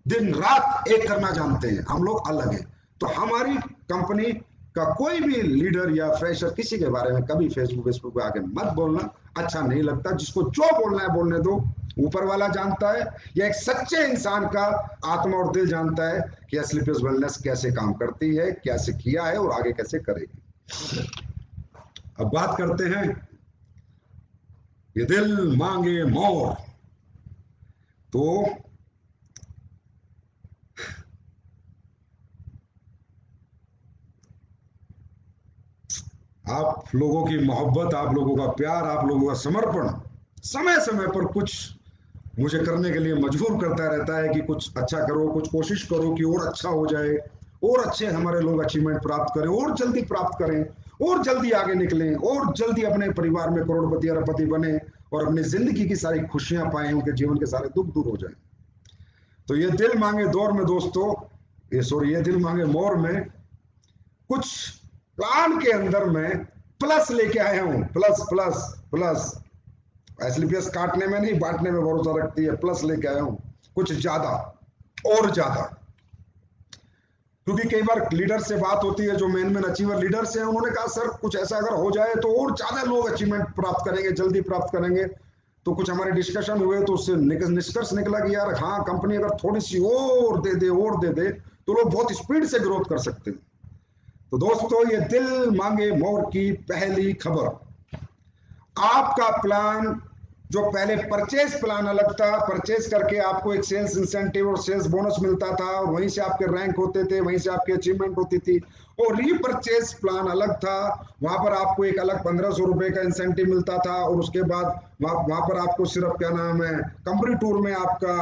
दिन रात एक करना जानते हैं, हम लोग अलग हैं। तो हमारी कंपनी का कोई भी लीडर या फ्रेशर किसी के बारे में कभी फेसबुक पे आके मत बोलना, अच्छा नहीं लगता। जिसको जो बोलना है बोलने दो, ऊपर वाला जानता है, या एक सच्चे इंसान का आत्मा और दिल जानता है कि स्लीपर्स वेलनेस कैसे काम करती है, कैसे किया है और आगे कैसे करेगी। अब बात करते हैं ये दिल मांगे मोर। तो आप लोगों की मोहब्बत, आप लोगों का प्यार, आप लोगों का समर्पण समय समय पर कुछ मुझे करने के लिए मजबूर करता रहता है कि कुछ अच्छा करो, कुछ कोशिश करो कि और अच्छा हो जाए, और अच्छे हमारे लोग अचीवमेंट प्राप्त करें, और जल्दी प्राप्त करें, और जल्दी आगे निकलें, और जल्दी अपने परिवार में करोड़पति अरबपति बने और अपनी जिंदगी की सारी खुशियां पाएं, उनके जीवन के सारे दुख दूर हो जाए। तो ये दिल मांगे दौर में दोस्तों, ये दिल मांगे मोर में कुछ प्लान के अंदर में प्लस लेके आया हूं, प्लस प्लस प्लस। एसलीपीएस काटने में नहीं, बांटने में भरोसा रखती है, प्लस लेके आया हूं कुछ ज्यादा और ज्यादा। क्योंकि कई बार लीडर से बात होती है, जो मेन अचीवर लीडर्स हैं, उन्होंने कहा सर कुछ ऐसा अगर हो जाए तो और ज्यादा लोग अचीवमेंट प्राप्त करेंगे, जल्दी प्राप्त करेंगे। तो कुछ हमारे डिस्कशन हुए तो उससे निष्कर्ष निकला कि यार हाँ, कंपनी अगर थोड़ी सी और दे दे तो लोग बहुत स्पीड से ग्रोथ कर सकते हैं। तो दोस्तों, ये दिल मांगे मोर की पहली खबर। आपका प्लान, जो पहले परचेज प्लान अलग था, परचेज करके आपको एक सेल्स इंसेंटिव और सेल्स बोनस मिलता था, और वहीं से आपके रैंक होते थे, वहीं से आपकी अचीवमेंट होती थी। और रीपरचेज प्लान अलग था, वहां पर आपको एक अलग 1500 रुपए का इंसेंटिव मिलता था, और उसके बाद वहां पर आपको सिर्फ क्या नाम है, कंपनी टूर में आपका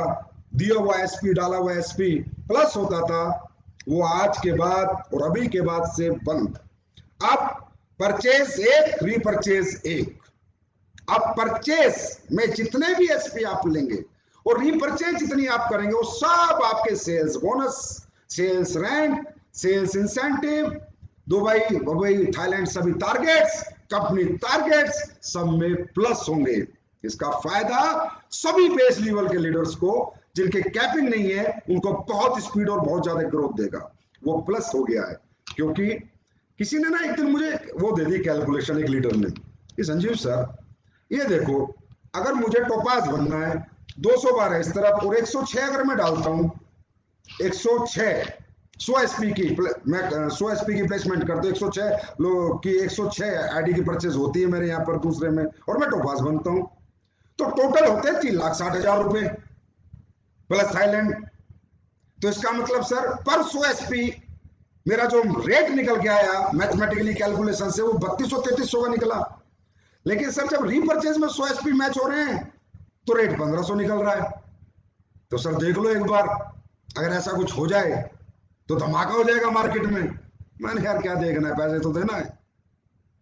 दिया हुआ एसपी, डाला हुआ एसपी प्लस होता था। वो आज के बाद और अभी के बाद से बंद। अब परचेज एक, रीपरचेज एक। अब परचेस में जितने भी एसपी आप लेंगे और रीपरचेज जितनी आप करेंगे, वो सब आपके sales bonus, sales rank, sales incentive, Dubai Thailand सभी टारगेट्स, कंपनी टारगेट्स सब में प्लस होंगे। इसका फायदा सभी बेस लेवल के लीडर्स को, जिनके कैपिंग नहीं है, उनको बहुत स्पीड और बहुत ज्यादा ग्रोथ देगा। वो प्लस हो गया है, क्योंकि किसी ने ना एक दिन मुझे वो दे दी कैलकुलेशन, एक लीडर ने कि संजीव सर ये देखो, अगर मुझे टोपाज बनना है 212 इस तरफ और 106 अगर मैं डालता हूं, 106 100 एसपी की, मैं 100 एसपी की प्लेसमेंट करता हूं, 106 लोग की 106 आईडी की परचेज होती है मेरे यहाँ पर दूसरे में, और मैं टोपाज बनता हूं, तो टोटल होते हैं 3,60,000 रुपए प्लस थाईलैंड। तो इसका मतलब सर पर 100 एसपी मेरा जो रेट निकल के आया मैथमेटिकली कैलकुलेशन से, वो 3200-3300 का निकला। लेकिन सर जब रीपरचेज में 100 एसपी मैच हो रहे हैं तो रेट 1500 निकल रहा है। तो सर देख लो एक बार, अगर ऐसा कुछ हो जाए तो धमाका हो जाएगा मार्केट में। मैंने यार क्या देखना है, पैसे तो देना है,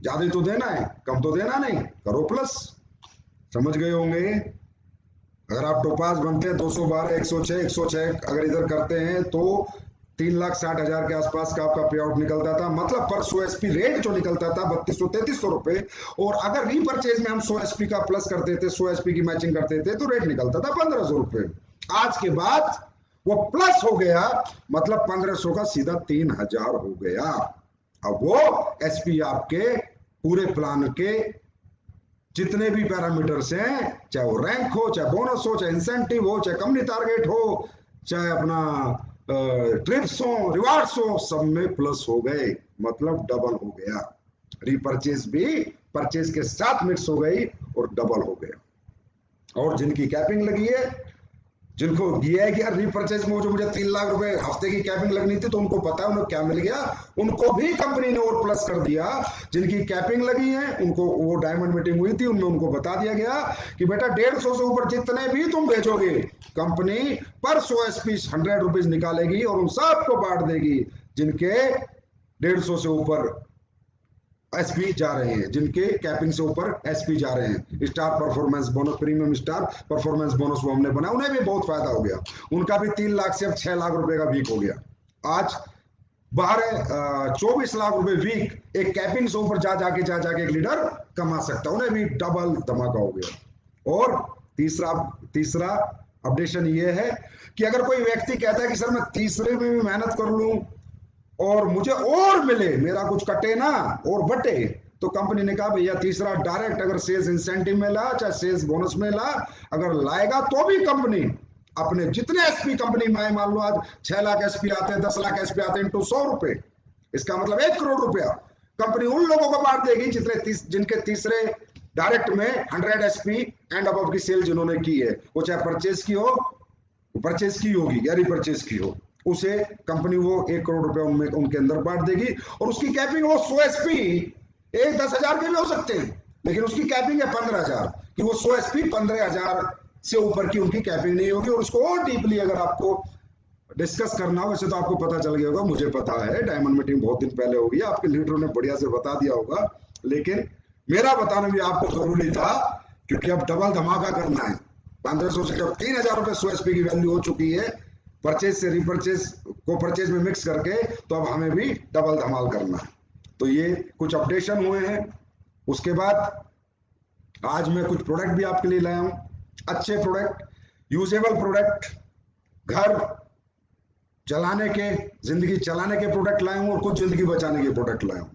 ज्यादा तो देना है, कम तो देना नहीं, करो प्लस। समझ गए होंगे। अगर आप टोपाज बनते हैं 212, 106 अगर इधर करते हैं तो 3,60,000 के आसपास का आपका पे आउट निकलता था। मतलब पर 100 एसपी रेट जो निकलता था 3200-3300 रुपए, और अगर रीपरचेज में हम 100 एसपी का प्लस करते थे, 100 एसपी की मैचिंग करते थे, तो रेट निकलता था 1500 रुपए। आज के बाद वो प्लस हो गया, मतलब 1500 का सीधा 3000 हो गया। अब वो एसपी आपके पूरे प्लान के जितने भी पैरामीटर्स हैं, चाहे वो रैंक हो, चाहे बोनस हो, चाहे इंसेंटिव हो, चाहे कंपनी टारगेट हो, चाहे अपना ट्रिप्स हो, रिवार्ड्स हो, सब में प्लस हो गए, मतलब डबल हो गया। रिपर्चेज भी परचेज के साथ मिक्स हो गई और डबल हो गया। और जिनकी कैपिंग लगी है, जिनको दिया है कि यार रीपरचेज में जो मुझे 3 लाख रुपए हफ्ते की कैपिंग लगनी थी, तो उनको पता है उन्हें क्या मिल गया, उनको भी कंपनी ने और प्लस कर दिया। जिनकी कैपिंग लगी है उनको, वो डायमंड मीटिंग हुई थी, उनमें उनको बता दिया गया कि बेटा 150 से ऊपर जितने भी तुम बेचोगे, कंपनी पर 100 एसपी 100 रुपीज निकालेगी और उन सबको बांट देगी जिनके 150 से ऊपर एसपी जा रहे हैं, जिनके कैपिंग से ऊपर एसपी जा रहे हैं। Star performance bonus, premium star performance bonus वो हमने बनाया, उन्हें भी बहुत फायदा हो गया। उनका भी 3 लाख से अब 6 लाख रुपए का वीक हो गया। आज 24 लाख रुपए वीक एक कैपिंग से ऊपर जा जाके एक लीडर कमा सकता है, उन्हें भी डबल धमाका हो गया। और तीसरा अपडेशन ये है कि अगर कोई व्यक्ति कहता है कि सर मैं तीसरे में भी मेहनत कर लूं और मुझे और मिले, मेरा कुछ कटे ना और बटे, तो कंपनी ने कहा भैया तीसरा डायरेक्ट अगर सेल्स इंसेंटिव में ला, चाहे सेल्स बोनस में ला, अगर लाएगा तो भी कंपनी अपने जितने एसपी कंपनी में, मान लो आज 6 लाख एसपी आते हैं, 10 लाख एसपी आते हैं, इंटू 100 रुपए, इसका मतलब 1 करोड़ रुपया कंपनी उन लोगों को बांट देगी जिनके तीसरे डायरेक्ट में 100 एसपी एंड अबव की सेल जिन्होंने की है, वो चाहे परचेज की हो, परचेज की होगी या रिपरचेज की हो, उसे कंपनी वो 1 करोड़ रुपए उनमें उनके अंदर बांट देगी। और उसकी कैपिंग वो 100 एसपी, 10,000 के भी हो सकते हैं, लेकिन उसकी कैपिंग है 15,000 कि वो 100 एसपी 15,000 से ऊपर की उनकी कैपिंग नहीं होगी। और उसको और डीपली अगर आपको डिस्कस करना हो, वैसे तो आपको पता चल गया होगा, मुझे पता है, डायमंड मीटिंग बहुत दिन पहले होगी, आपके लीडरों ने बढ़िया से बता दिया होगा, लेकिन मेरा बताना भी आपको जरूरी था क्योंकि अब डबल धमाका करना है। 1500 से जब 3,000 रुपए 100 एसपी की वैल्यू हो चुकी है, परचेज से रिपरचेज को परचेज में मिक्स करके, तो अब हमें भी डबल धमाल करना है। तो ये कुछ अपडेशन हुए हैं। उसके बाद आज मैं कुछ प्रोडक्ट भी आपके लिए लाया हूं, अच्छे प्रोडक्ट, यूजेबल प्रोडक्ट, घर चलाने के, जिंदगी चलाने के प्रोडक्ट लाया हूं और कुछ जिंदगी बचाने के प्रोडक्ट लाया हूं,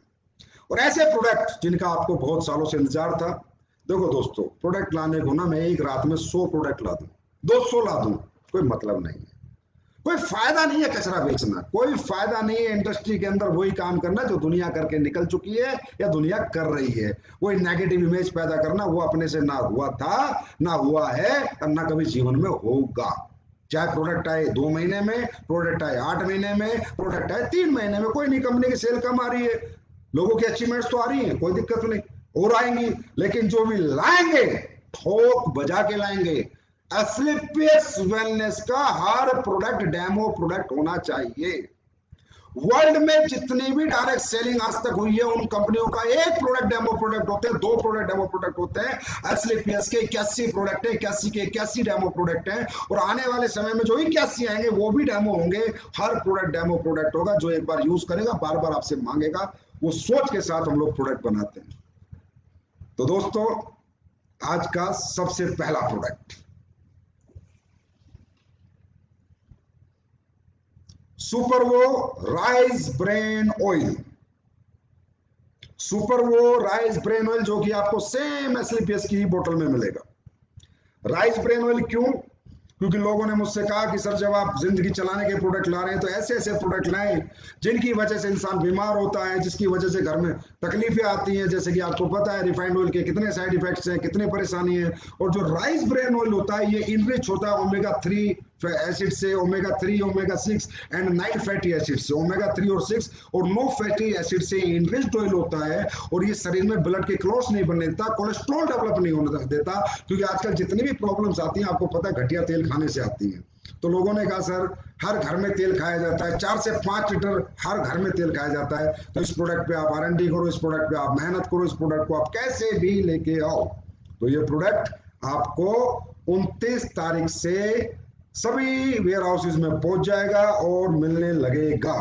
और ऐसे प्रोडक्ट जिनका आपको बहुत सालों से इंतजार था। देखो दोस्तों, प्रोडक्ट लाने को ना मैं एक रात में 100 प्रोडक्ट ला दूं, 200 ला दूं, कोई मतलब नहीं है, कोई फायदा नहीं है कचरा बेचना, कोई फायदा नहीं है इंडस्ट्री के अंदर वही काम करना जो दुनिया करके निकल चुकी है या दुनिया कर रही है। वही नेगेटिव इमेज पैदा करना, वो अपने से ना हुआ था, ना हुआ है और ना कभी जीवन में होगा। चाहे प्रोडक्ट आए 2 महीने में, प्रोडक्ट आए 8 महीने में, प्रोडक्ट आए 3 महीने में, कोई नहीं, कंपनी की सेल कम आ रही है, लोगों की अचीवमेंट्स तो आ रही है, कोई दिक्कत नहीं, और आएंगी, लेकिन जो भी लाएंगे ठोक बजा के लाएंगे। एस्क्लेपियस वेलनेस का हर प्रोडक्ट डेमो प्रोडक्ट होना चाहिए। वर्ल्ड में जितनी भी डायरेक्ट सेलिंग आज तक हुई है, उन कंपनियों का एक प्रोडक्ट डेमो प्रोडक्ट होते हैं, 2 प्रोडक्ट डेमो प्रोडक्ट होते हैं। एस्क्लेपियस के 81 प्रोडक्ट है, 81 के 81 डेमो प्रोडक्ट हैं, और आने वाले समय में जो 81 आएंगे वो भी डेमो होंगे। हर प्रोडक्ट डेमो प्रोडक्ट होगा, जो एक बार यूज करेगा बार बार आपसे मांगेगा, वो सोच के साथ हम लोग प्रोडक्ट बनाते हैं। तो दोस्तों, आज का सबसे पहला प्रोडक्ट सुपरवो राइस ब्रेन ऑयल। सुपरवो राइस ब्रेन ऑयल जो कि आपको सेम एस्क्लेपियस की ही बोतल में मिलेगा। राइस ब्रेन ऑयल क्यों? क्योंकि लोगों ने मुझसे कहा कि सर जब आप जिंदगी चलाने के प्रोडक्ट ला रहे हैं तो ऐसे ऐसे प्रोडक्ट लाएं जिनकी वजह से इंसान बीमार होता है, जिसकी वजह से घर में तकलीफें आती हैं। जैसे कि आपको पता है रिफाइंड ऑयल के कितने साइड इफेक्ट्स हैं, कितने परेशानी है। और जो राइस ब्रेन ऑयल होता है ये इनरिच होता है ओमेगा 3 एसिड से, omega 3, omega 6 and 9 fatty acid से, ओमेगा 3 और 6 और 9 फैटी एसिड से इनरिच्ड ऑयल होता है। और ये शरीर में ब्लड के क्लॉट्स नहीं बनने देता, कोलेस्ट्रॉल डेवलप नहीं होने देता, क्योंकि आजकल जितनी भी प्रॉब्लम्स आती हैं आपको पता है घटिया तेल खाने से आती हैं। तो लोगों ने कहा सर हर घर में तेल खाया जाता है, 4 से 5 लीटर हर घर में तेल खाया जाता है, तो इस प्रोडक्ट पे आप R&D करो, इस प्रोडक्ट पे आप मेहनत करो, इस प्रोडक्ट को आप कैसे भी लेके आओ। तो ये प्रोडक्ट आपको 29 तारीख से सभी वेयर हाउसेज में पहुंच जाएगा और मिलने लगेगा,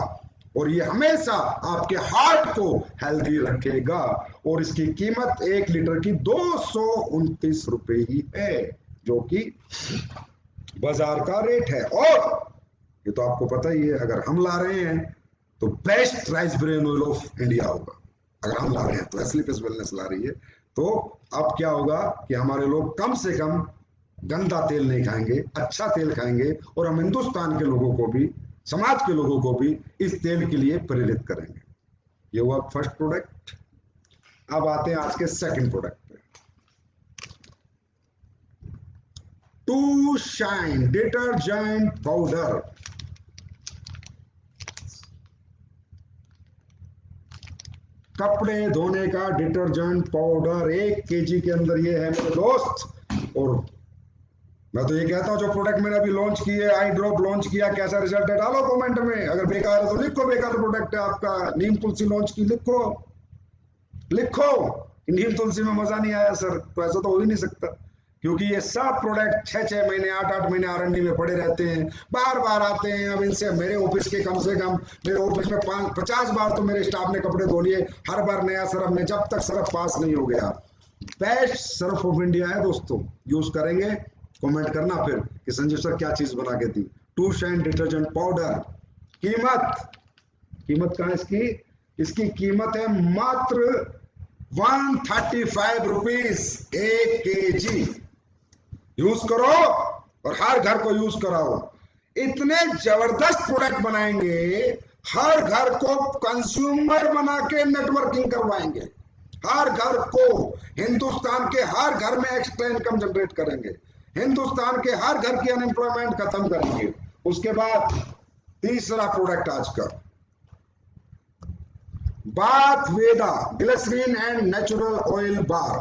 और ये हमेशा आपके हार्ट को हेल्दी रखेगा। और इसकी कीमत 1 लीटर की 229 रुपए ही है, जो कि बाजार का रेट है। और ये तो आपको पता ही है, अगर हम ला रहे हैं तो best rice bran oil of India होगा। अगर हम ला रहे हैं तो एस्लीपिस वेलनेस ला रही है, तो अब क्या होगा कि हमारे लोग कम से कम गंदा तेल नहीं खाएंगे, अच्छा तेल खाएंगे, और हम हिंदुस्तान के लोगों को भी, समाज के लोगों को भी इस तेल के लिए प्रेरित करेंगे। ये हुआ फर्स्ट प्रोडक्ट। अब आते हैं आज के सेकंड प्रोडक्ट पे। To shine detergent powder. कपड़े धोने का डिटर्जेंट पाउडर 1 kg के अंदर ये है मेरे दोस्त। और मैं तो ये कहता हूं जो प्रोडक्ट मैंने अभी लॉन्च किए, आई ड्रॉप लॉन्च किया, कैसा रिजल्ट है डालो कमेंट में। अगर बेकार है तो लिखो बेकार प्रोडक्ट है आपका। नीम तुलसी लॉन्च की, लिखो लिखो नीम तुलसी में मजा नहीं आया सर, तो ऐसा तो हो ही नहीं सकता, क्योंकि ये सब प्रोडक्ट 6-6 महीने 8-8 महीने R&D में पड़े रहते हैं, बार बार आते हैं। अब इनसे मेरे ऑफिस के कम से कम, मेरे ऑफिस में 50 बार तो मेरे स्टाफ ने कपड़े धो लिए, हर बार नया सरफ में, जब तक सरफ पास नहीं हो गया। बेस्ट सरफ ऑफ इंडिया है दोस्तों, यूज करेंगे। कमेंट करना फिर कि संजीव सर क्या चीज बना के दी। Two shine detergent powder. कीमत कहाँ इसकी? इसकी कीमत है मात्र 135 रुपीज 1 kg। यूज करो और हर घर को यूज कराओ। इतने जबरदस्त प्रोडक्ट बनाएंगे, हर घर को कंज्यूमर बना के नेटवर्किंग करवाएंगे। हर घर को, हिंदुस्तान के हर घर में एक्स्ट्रा इनकम जनरेट करेंगे, हिंदुस्तान के हर घर की अनएम्प्लॉयमेंट खत्म करेंगे। उसके बाद तीसरा प्रोडक्ट आज का, bath Veda glycerin and natural oil bar.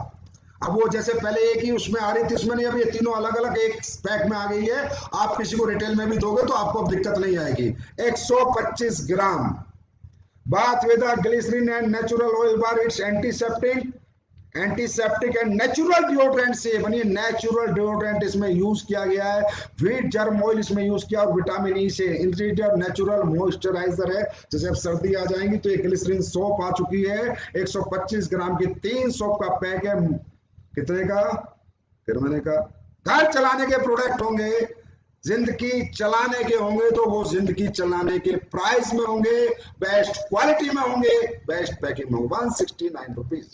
अब वो जैसे पहले एक ही उसमें आ रही थी, उसमें नहीं, अब ये तीनों अलग अलग एक पैक में आ गई है। आप किसी को रिटेल में भी दोगे तो आपको अब दिक्कत नहीं आएगी। 125 gram bath Veda glycerin and natural oil bar. It's antiseptic and natural deodorant से बनी, नेचुरल डिओड्रेंट इसमें यूज किया गया है। व्हीट जर्म ऑयल इसमें यूज किया, और विटामिन ई से इंग्रेडिएंट नेचुरल मॉइस्चराइजर है। जैसे अब सर्दी आ जाएंगी तो एक ग्लिसरीन सोप आ चुकी है, 125 ग्राम की 3 सोप का पैक है। कितने का? फिर मैंने कहा घर चलाने के प्रोडक्ट होंगे, जिंदगी चलाने के होंगे, तो वो जिंदगी चलाने के प्राइस में होंगे, बेस्ट क्वालिटी में होंगे, बेस्ट पैकिंग में होंगे। 169 रुपीज,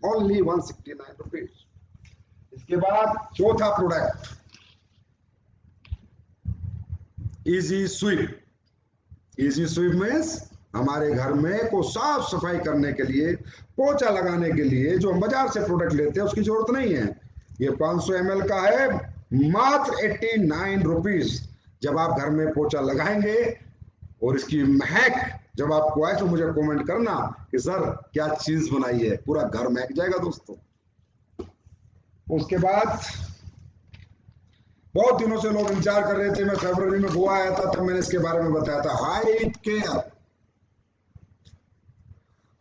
ओनली 169 रुपीज। इसके बाद चौथा product, easy sweep. Easy sweep means हमारे घर में को साफ सफाई करने के लिए, पोछा लगाने के लिए जो हम बाजार से प्रोडक्ट लेते हैं उसकी जरूरत नहीं है। ये 500 ml का है, मात्र 89 रुपीज। जब आप घर में पोछा लगाएंगे और इसकी महक जब आपको आए तो मुझे कमेंट करना कि सर क्या चीज बनाई है, पूरा घर महक जाएगा दोस्तों। उसके बाद बहुत दिनों से लोग इंतजार कर रहे थे, मैं फरवरी में गोवा आया था तब मैंने इसके बारे में बताया था। Hype care,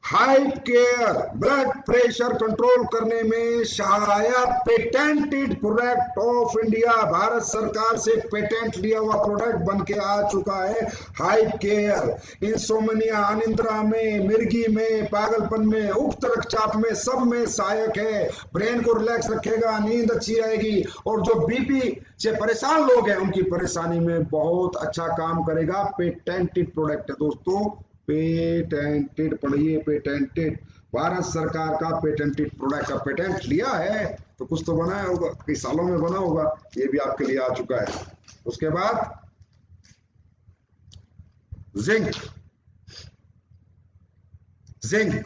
hype care blood pressure control करने में सहायक patented product of India. Bharat सरकार से पेटेंट लिया हुआ प्रोडक्ट बन के आ चुका है हाइप केयर। इंसोमनिया, अनिद्रा में, मिर्गी में, पागलपन में, उक्त रक्तचाप में, सब में सहायक है। ब्रेन को रिलैक्स रखेगा, नींद अच्छी आएगी, और जो बीपी से परेशान लोग हैं उनकी परेशानी में बहुत अच्छा काम करेगा। पेटेंटेड प्रोडक्ट है दोस्तों, पेटेंटेड, पढ़िए पेटेंटेड। भारत सरकार का पेटेंटेड प्रोडक्ट का पेटेंट लिया है तो कुछ तो बनाया होगा, कई सालों में बना होगा, ये भी आपके लिए आ चुका है। उसके बाद जिंक। जिंक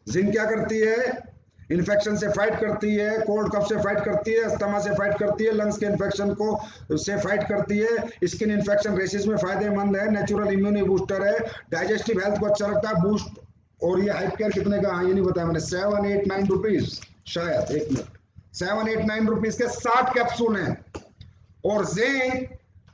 जिंक क्या करती है? इन्फेक्शन से फाइट करती है, कोल्ड कफ से फाइट करती है, अस्थमा से फाइट करती है, लंग्स के इन्फेक्शन को से फाइट करती है, स्किन इन्फेक्शन रेसिस में फायदेमंद है, नेचुरल इम्यूनिटी बूस्टर है, डाइजेस्टिव हेल्थ को अच्छा रखता है, बूस्ट। और ये हाइप केयर कितने का? ये नहीं बताया मैंने, 789 रुपीज, शायद 1 मिनट, 789 रुपीज के 60 कैप्सूल हैं। और जिंक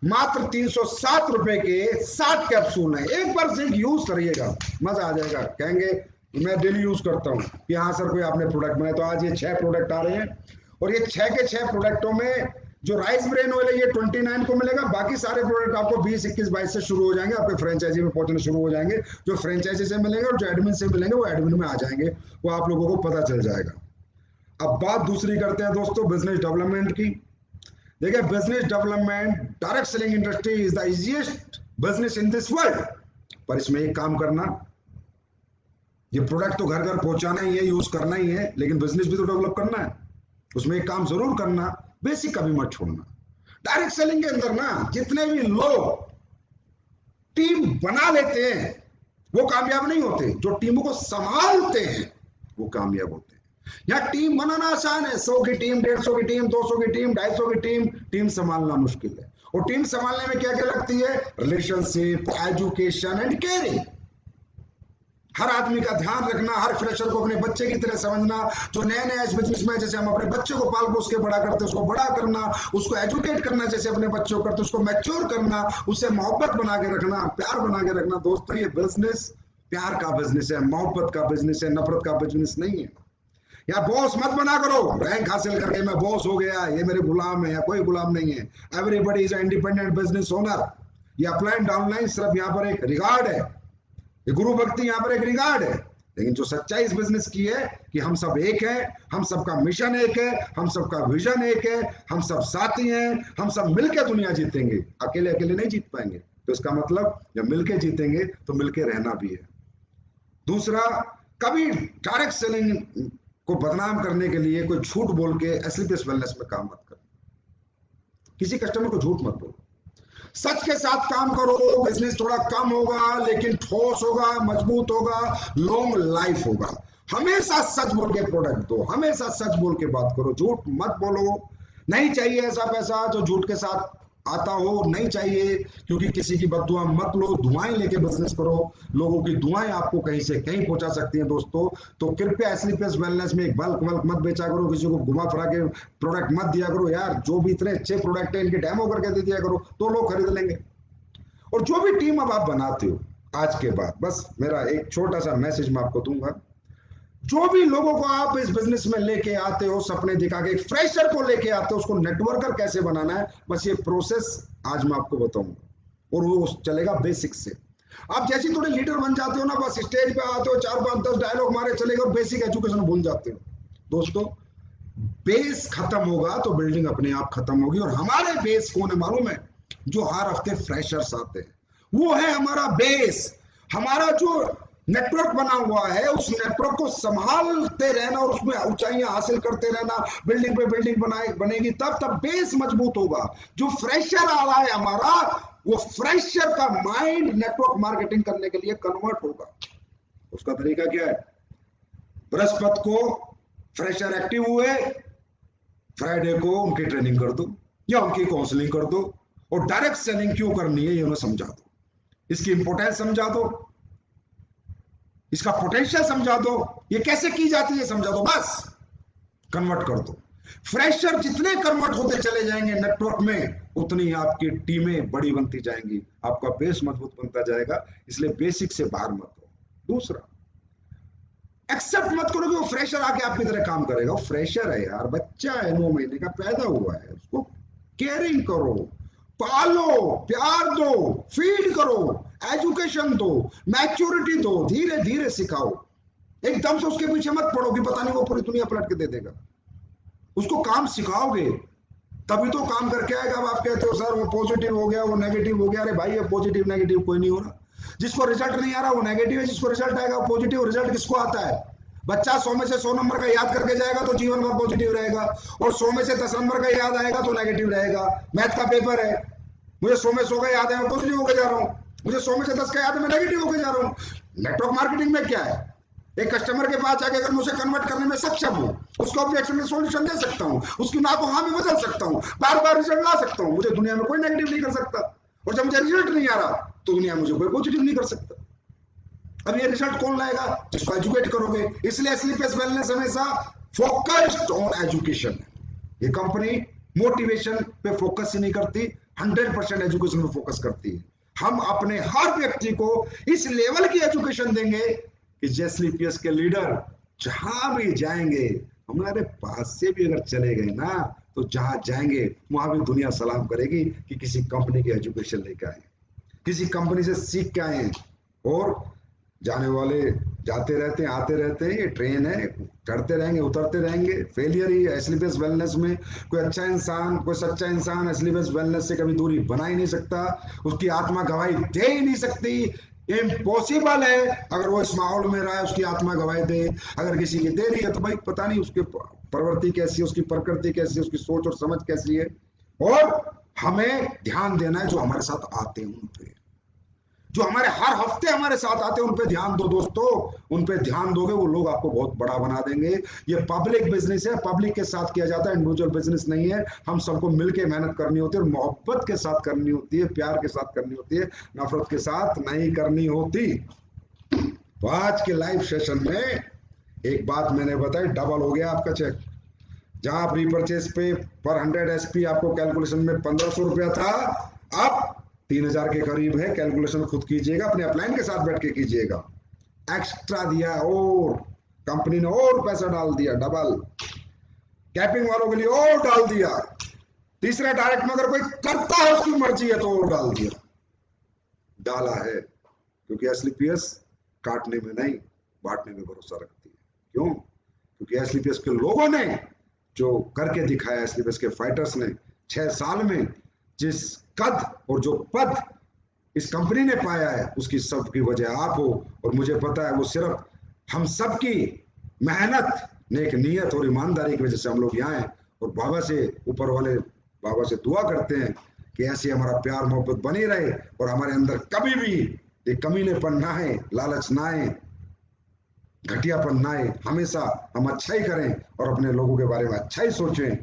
मात्र 307 रुपए के 60 कैप्सूल हैं। एक बार जिंक यूज करिएगा, मजा आ जाएगा, कहेंगे मैं डेली यूज करता हूँ कि हाँ सर कोई आपने प्रोडक्ट बनाया। तो आज ये 6 प्रोडक्ट आ रहे हैं, और ये 6 के 6 प्रोडक्टों में जो राइस ब्रेन ऑयल है ये 29 को मिलेगा। बाकी सारे प्रोडक्ट आपको 20, 21, 22 से शुरू हो जाएंगे, आपके फ्रेंचाइजी में पहुंचने शुरू हो जाएंगे। जो फ्रेंचाइजी से मिलेंगे और जो एडमिन से मिलेंगे वो एडमिन में आ जाएंगे, वो आप लोगों को पता चल जाएगा। अब बात दूसरी करते हैं दोस्तों बिजनेस डेवलपमेंट की। देखिए, business development, direct selling industry is the easiest business in this world. पर इसमें एक काम करना, ये प्रोडक्ट तो घर घर पहुंचाना ही है, यूज करना ही है, लेकिन बिजनेस भी तो डेवलप करना है। उसमें एक काम जरूर करना, बेसिक कभी मत छोड़ना। डायरेक्ट सेलिंग के अंदर ना जितने भी लोग टीम बना लेते हैं वो कामयाब नहीं होते, जो टीमों को संभालते हैं वो कामयाब होते हैं। यहाँ टीम बनाना आसान है, 100 की टीम, 150 की टीम, 200 की टीम, 250 की टीम, टीम संभालना मुश्किल है। और टीम संभालने में क्या क्या लगती है? Relationship, education and caring. हर आदमी का ध्यान रखना, हर फ्रेशर को अपने बच्चे की तरह समझना, जो नए नए इस बिजनेस में जैसे हम अपने बच्चे को पाल पोस के बड़ा करते हैं, उसको बड़ा करना, उसको एजुकेट करना जैसे अपने बच्चों को करते, उसको मैच्योर करना, उससे मोहब्बत बना के रखना, प्यार बना के रखना। दोस्तों, ये बिजनेस प्यार का बिजनेस है, मोहब्बत का बिजनेस है, नफरत का बिजनेस नहीं है। या बॉस मत बना करो, रैंक हासिल करके मैं बॉस हो गया, ये मेरे गुलाम है, या कोई गुलाम नहीं है। Everybody is independent business owner. ये अपलाइन डाउनलाइन सिर्फ यहाँ पर एक रिगार्ड है, ये गुरु भक्ति यहाँ पर एक रिगार्ड है। लेकिन जो सच्चाई इस बिजनेस की है कि हम सब एक है, हम सबका मिशन एक है, हम सबका विजन एक है, हम सब साथी हैं, हम सब मिलकर दुनिया जीतेंगे, अकेले अकेले नहीं जीत पाएंगे। तो इसका मतलब जब मिलके जीतेंगे तो मिलके रहना भी है। दूसरा, कभी डायरेक्ट सेलिंग को बदनाम करने के लिए कोई झूठ बोल के एसलीपीएस वेलनेस में काम मत करो। किसी कस्टमर को झूठ मत बोलो, सच के साथ काम करो। बिजनेस थोड़ा कम होगा लेकिन ठोस होगा, मजबूत होगा, लॉन्ग लाइफ होगा। हमेशा सच बोल के प्रोडक्ट दो, हमेशा सच बोल के बात करो, झूठ मत बोलो। नहीं चाहिए ऐसा पैसा जो झूठ के साथ आता हो, नहीं चाहिए, क्योंकि किसी की बद्दुआ मत लो, दुआएं लेके बिजनेस करो। लोगों की दुआएं आपको कहीं से कहीं पहुंचा सकती हैं दोस्तों। तो कृपया एसलीपीएस वेलनेस में एक बल्क मत बेचा करो, किसी को घुमा फिरा के प्रोडक्ट मत दिया करो। यार, जो भी इतने अच्छे प्रोडक्ट है इनके डेमो करके दे दिया करो तो लोग खरीद लेंगे। और जो भी टीम अब आप बनाते हो आज के बाद, बस मेरा एक छोटा सा मैसेज मैं आपको दूंगा, जो भी लोगों को आप इस बिजनेस में लेके आते हो, सपने दिखा के, एक फ्रेशर को लेके आते हो, उसको नेटवर्कर कैसे बनाना है, बस ये प्रोसेस आज मैं आपको बताऊंगा। और वो चलेगा बेसिक से। आप जैसे थोड़े लीडर बन जाते हो ना, बस स्टेज पे आते हो, 4-5-10 डायलॉग मारे चलेगा और बेसिक एजुकेशन भूल जाते हो। दोस्तों, बेस खत्म होगा तो बिल्डिंग अपने आप खत्म होगी। और हमारे बेस कौन है मालूम है? जो हर हफ्ते फ्रेशर्स आते हैं, वो है हमारा बेस। हमारा जो नेटवर्क बना हुआ है, उस नेटवर्क को संभालते रहना और उसमें ऊंचाइयां हासिल करते रहना, बिल्डिंग पे बिल्डिंग बनेगी, तब बेस मजबूत होगा। जो फ्रेशर आ रहा है हमारा, वो फ्रेशर का माइंड नेटवर्क मार्केटिंग करने के लिए कन्वर्ट होगा। उसका तरीका क्या है? बृहस्पति को फ्रेशर एक्टिव हुए, फ्राइडे को उनकी ट्रेनिंग कर दो या उनकी काउंसलिंग कर दो, और डायरेक्ट सेलिंग क्यों करनी है ये उन्हें समझा दो, इसकी इंपोर्टेंस समझा दो, इसका पोटेंशियल समझा दो, ये कैसे की जाती है समझा दो, बस कन्वर्ट कर दो। फ्रेशर जितने कन्वर्ट होते चले जाएंगे नेटवर्क में, उतनी आपकी टीमें बड़ी बनती जाएंगी, आपका बेस मजबूत बनता जाएगा। इसलिए बेसिक से बाहर मत हो। दूसरा, एक्सेप्ट मत करो कि वो फ्रेशर आके आपकी तरह काम करेगा। वो फ्रेशर है यार, बच्चा है, 9 महीने का पैदा हुआ है, उसको केयरिंग करो, पालो, प्यार दो, फीड करो, एजुकेशन दो, मैच्योरिटी दो, धीरे धीरे सिखाओ। एकदम से उसके पीछे मत पड़ो कि पता नहीं वो पूरी दुनिया पलट के दे देगा। उसको काम सिखाओगे तभी तो काम करके आएगा। अब आप कहते हो सर वो पॉजिटिव हो गया, वो नेगेटिव हो गया। अरे भाई, ये पॉजिटिव नेगेटिव कोई नहीं हो रहा। जिसको रिजल्ट नहीं आ रहा वो नेगेटिव है, जिसको रिजल्ट आएगा वो पॉजिटिव। रिजल्ट किसको आता है? बच्चा 100 में से 100 नंबर का याद करके जाएगा तो जीवन भर पॉजिटिव रहेगा, और 100 में से 10 नंबर का याद आएगा तो नेगेटिव रहेगा। मैथ का पेपर है, मुझे 100 में 100 का याद है, मैं पॉजिटिव होकर जा रहा हूँ। मुझे 100 में से 10 का याद है, मैं नेगेटिव होकर जा रहा हूँ। नेटवर्क मार्केटिंग में क्या है? एक कस्टमर के पास जाके अगर मुझे कन्वर्ट करने में सक्षम हूँ, उसको ऑब्जेक्शन में सॉल्यूशन दे सकता हूँ, उसकी ना को हाँ में बदल सकता हूँ, बार बार रिजल्ट ला सकता हूँ, मुझे दुनिया में कोई नेगेटिव नहीं कर सकता। और जब मुझे रिजल्ट नहीं आ रहा तो दुनिया मुझे कोई पॉजिटिव नहीं कर सकता। अब ये रिजल्ट कौन लाएगा? जिसको एजुकेट करोगे। इसलिए एसलीपीएस वेलनेस हमेशा फोकस्ड ऑन एजुकेशन। ये कंपनी मोटिवेशन पे फोकस ही नहीं करती, 100% एजुकेशन पे फोकस करती है। हम अपने हर व्यक्ति को इस लेवल की एजुकेशन देंगे कि एसलीपीएस के लीडर जहां भी जाएंगे, हमारे पास से भी अगर चले गए ना, तो जहां जाएंगे वहां भी दुनिया सलाम करेगी कि किसी कंपनी की एजुकेशन लेकर आए, किसी कंपनी से सीख के आए। और जाने वाले जाते रहते हैं, आते रहते हैं, ये ट्रेन है, चढ़ते रहेंगे, उतरते रहेंगे। फेलियर ही है एस्लीपियस वेलनेस में। कोई अच्छा इंसान, कोई सच्चा इंसान एस्लीपियस वेलनेस से कभी दूरी बना ही नहीं सकता। उसकी आत्मा गवाही दे ही नहीं सकती। इम्पॉसिबल है। अगर वो इस माहौल में रहा है, उसकी आत्मा गवाही दे। अगर किसी की दे रही है तो भाई पता नहीं उसकी प्रवृत्ति कैसी है, उसकी प्रकृति कैसी है, उसकी सोच और समझ कैसी है। और हमें ध्यान देना है जो हमारे साथ आते हैं उन पे, जो हमारे हर हफ्ते हमारे साथ आते हैं उन पे ध्यान दो दोस्तों। उन पे ध्यान दोगे, वो लोग आपको बहुत बड़ा बना देंगे। ये पब्लिक बिजनेस है, पब्लिक के साथ किया जाता है, इंडिविजुअल बिजनेस नहीं है। हम सबको मिलके मेहनत करनी होती है, और मोहब्बत के साथ करनी होती है, प्यार के साथ करनी होती है, नफरत के साथ नहीं करनी होती। तो आज के लाइव सेशन में एक बात मैंने बताई, डबल हो गया आपका चेक। जहां आप रीपर्चेज पे पर 100 एसपी आपको कैलकुलेशन में 1500 रुपया था, अब 3000 के करीब है। कैलकुलेशन खुद कीजिएगा, अपने अपलाइन के साथ बैठ के कीजिएगा। एक्स्ट्रा दिया और कंपनी ने और पैसा डाल दिया, डबल। कैपिंग वालों के लिए और डाल दिया। तीसरा डायरेक्ट में अगर कोई करता है, उसकी मर्जी है, तो और डाल दिया, डाला है। क्योंकि एसलीपीएस काटने में नहीं, बांटने में भरोसा रखती है। क्यों? क्योंकि एसलीपीएस के लोगों ने जो करके दिखाया, एसलीपीएस के फाइटर्स ने 6 साल में जिस कद और जो पद इस कंपनी ने पाया है, उसकी सबकी वजह आप हो। और मुझे पता है वो सिर्फ हम सबकी मेहनत, नेक नीयत और ईमानदारी की वजह से हम लोग यहाँ हैं। और बाबा से, ऊपर वाले बाबा से दुआ करते हैं कि ऐसे हमारा प्यार मोहब्बत बनी रहे, और हमारे अंदर कभी भी ये कमीनेपन ना आए, लालच ना आए, घटियापन ना आए। हमेशा हम अच्छा ही करें और अपने लोगों के बारे में अच्छा ही सोचें।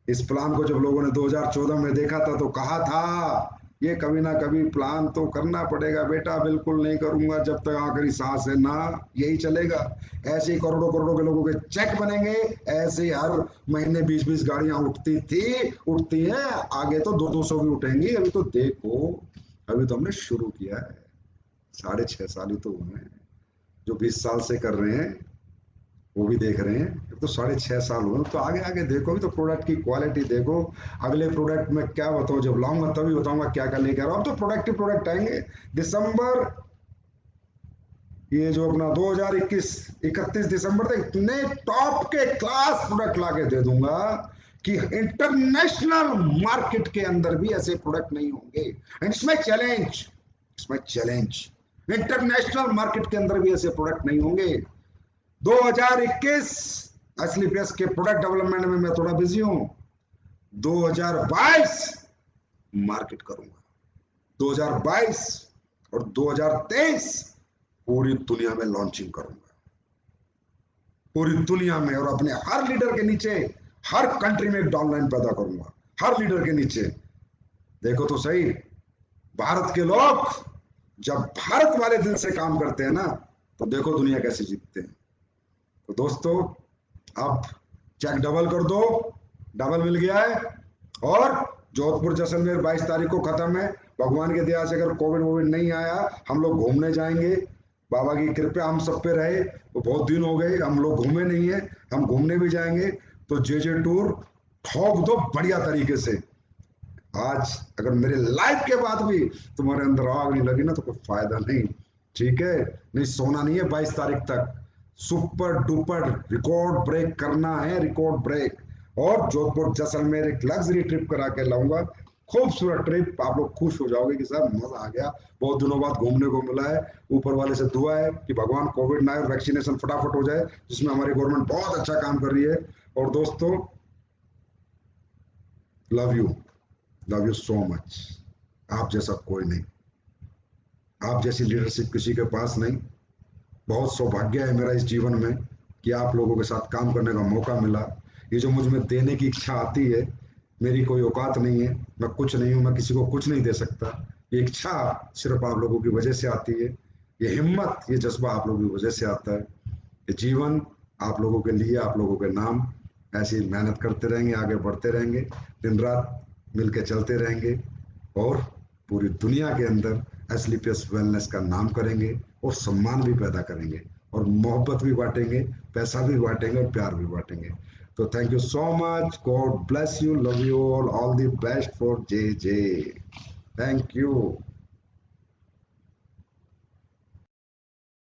इस प्लान को जब लोगों ने 2014 में देखा था, तो कहा था ये कभी ना कभी प्लान तो करना पड़ेगा बेटा, बिल्कुल नहीं करूंगा जब तक आखिरी सांस है ना, यही चलेगा। ऐसे ही करोड़ों करोड़ों के लोगों के चेक बनेंगे। ऐसे ही हर महीने 20-20 गाड़ियां उठती थी, उठती है, आगे तो 200-200 भी उठेंगी। अभी तो देखो, अभी तो हमने शुरू किया है, 6.5 साल ही तो हुए हैं। जो 20 साल से कर रहे हैं वो भी देख रहे हैं, तो 6.5 साल हुए। तो आगे आगे देखो, भी तो प्रोडक्ट की क्वालिटी देखो। अगले प्रोडक्ट में क्या बताओ, जब लाऊंगा तभी बताऊंगा क्या क्या लेकर आओ। अब तो प्रोडक्टिव प्रोडक्ट आएंगे दिसंबर, ये जो अपना 2021 31 दिसंबर तक इतने टॉप के क्लास प्रोडक्ट लाके दे दूंगा कि इंटरनेशनल मार्केट के अंदर भी ऐसे प्रोडक्ट नहीं होंगे। एंड इसमें चैलेंज, इसमें चैलेंज, इंटरनेशनल मार्केट के अंदर भी ऐसे प्रोडक्ट नहीं होंगे। 2021 एसलीपीएस के प्रोडक्ट डेवलपमेंट में मैं थोड़ा बिजी हूं। 2022 मार्केट करूंगा। 2022 और 2023 पूरी दुनिया में लॉन्चिंग करूंगा, पूरी दुनिया में। और अपने हर लीडर के नीचे, हर कंट्री में एक डाउनलाइन पैदा करूंगा, हर लीडर के नीचे। देखो तो सही, भारत के लोग जब भारत वाले दिल से काम करते हैं ना, तो देखो दुनिया कैसे जीतते हैं। तो दोस्तों, अब चेक डबल कर दो, डबल मिल गया है। और जोधपुर जैसलमेर 22 तारीख को खत्म है। भगवान के दया से अगर कोविड वोविड नहीं आया, हम लोग घूमने जाएंगे। बाबा की कृपा हम सब पे रहे। तो बहुत दिन हो गए हम लोग घूमे नहीं है, हम घूमने भी जाएंगे। तो जे टूर ठोक दो बढ़िया तरीके से। आज अगर मेरे लाइव के बाद भी तुम्हारे अंदर आग नहीं लगी ना, तो कोई फायदा नहीं। ठीक है, नहीं सोना नहीं है 22 तारीख तक। सुपर डुपर रिकॉर्ड ब्रेक करना है, रिकॉर्ड ब्रेक। और जोधपुर जैसलमेर एक लग्जरी ट्रिप करा के लाऊंगा, खूबसूरत ट्रिप। आप लोग खुश हो जाओगे कि सर मजा आ गया, बहुत दिनों बाद घूमने को मिला है। ऊपर वाले से दुआ है कि भगवान कोविड ना आए, वैक्सीनेशन फटाफट हो जाए, जिसमें हमारी गवर्नमेंट बहुत अच्छा काम कर रही है। और दोस्तों, love you, love you so much. आप जैसा कोई नहीं, आप जैसी लीडरशिप किसी के पास नहीं। बहुत सौभाग्य है मेरा इस जीवन में कि आप लोगों के साथ काम करने का मौका मिला। ये जो मुझ में देने की इच्छा आती है, मेरी कोई औकात नहीं है, मैं कुछ नहीं हूं, मैं किसी को कुछ नहीं दे सकता। ये इच्छा सिर्फ आप लोगों की वजह से आती है। ये हिम्मत, ये जज्बा आप लोगों की वजह से आता है। ये जीवन आप लोगों के लिए, आप लोगों के नाम। ऐसे ही मेहनत करते रहेंगे, आगे बढ़ते रहेंगे, दिन रात मिलके चलते रहेंगे, और पूरी दुनिया के अंदर एसलीपीएस वेलनेस का नाम करेंगे, और सम्मान भी पैदा करेंगे, और मोहब्बत भी बांटेंगे, पैसा भी बांटेंगे, और प्यार भी बांटेंगे। तो thank you so much, God bless you, love you all the best for J. Thank you.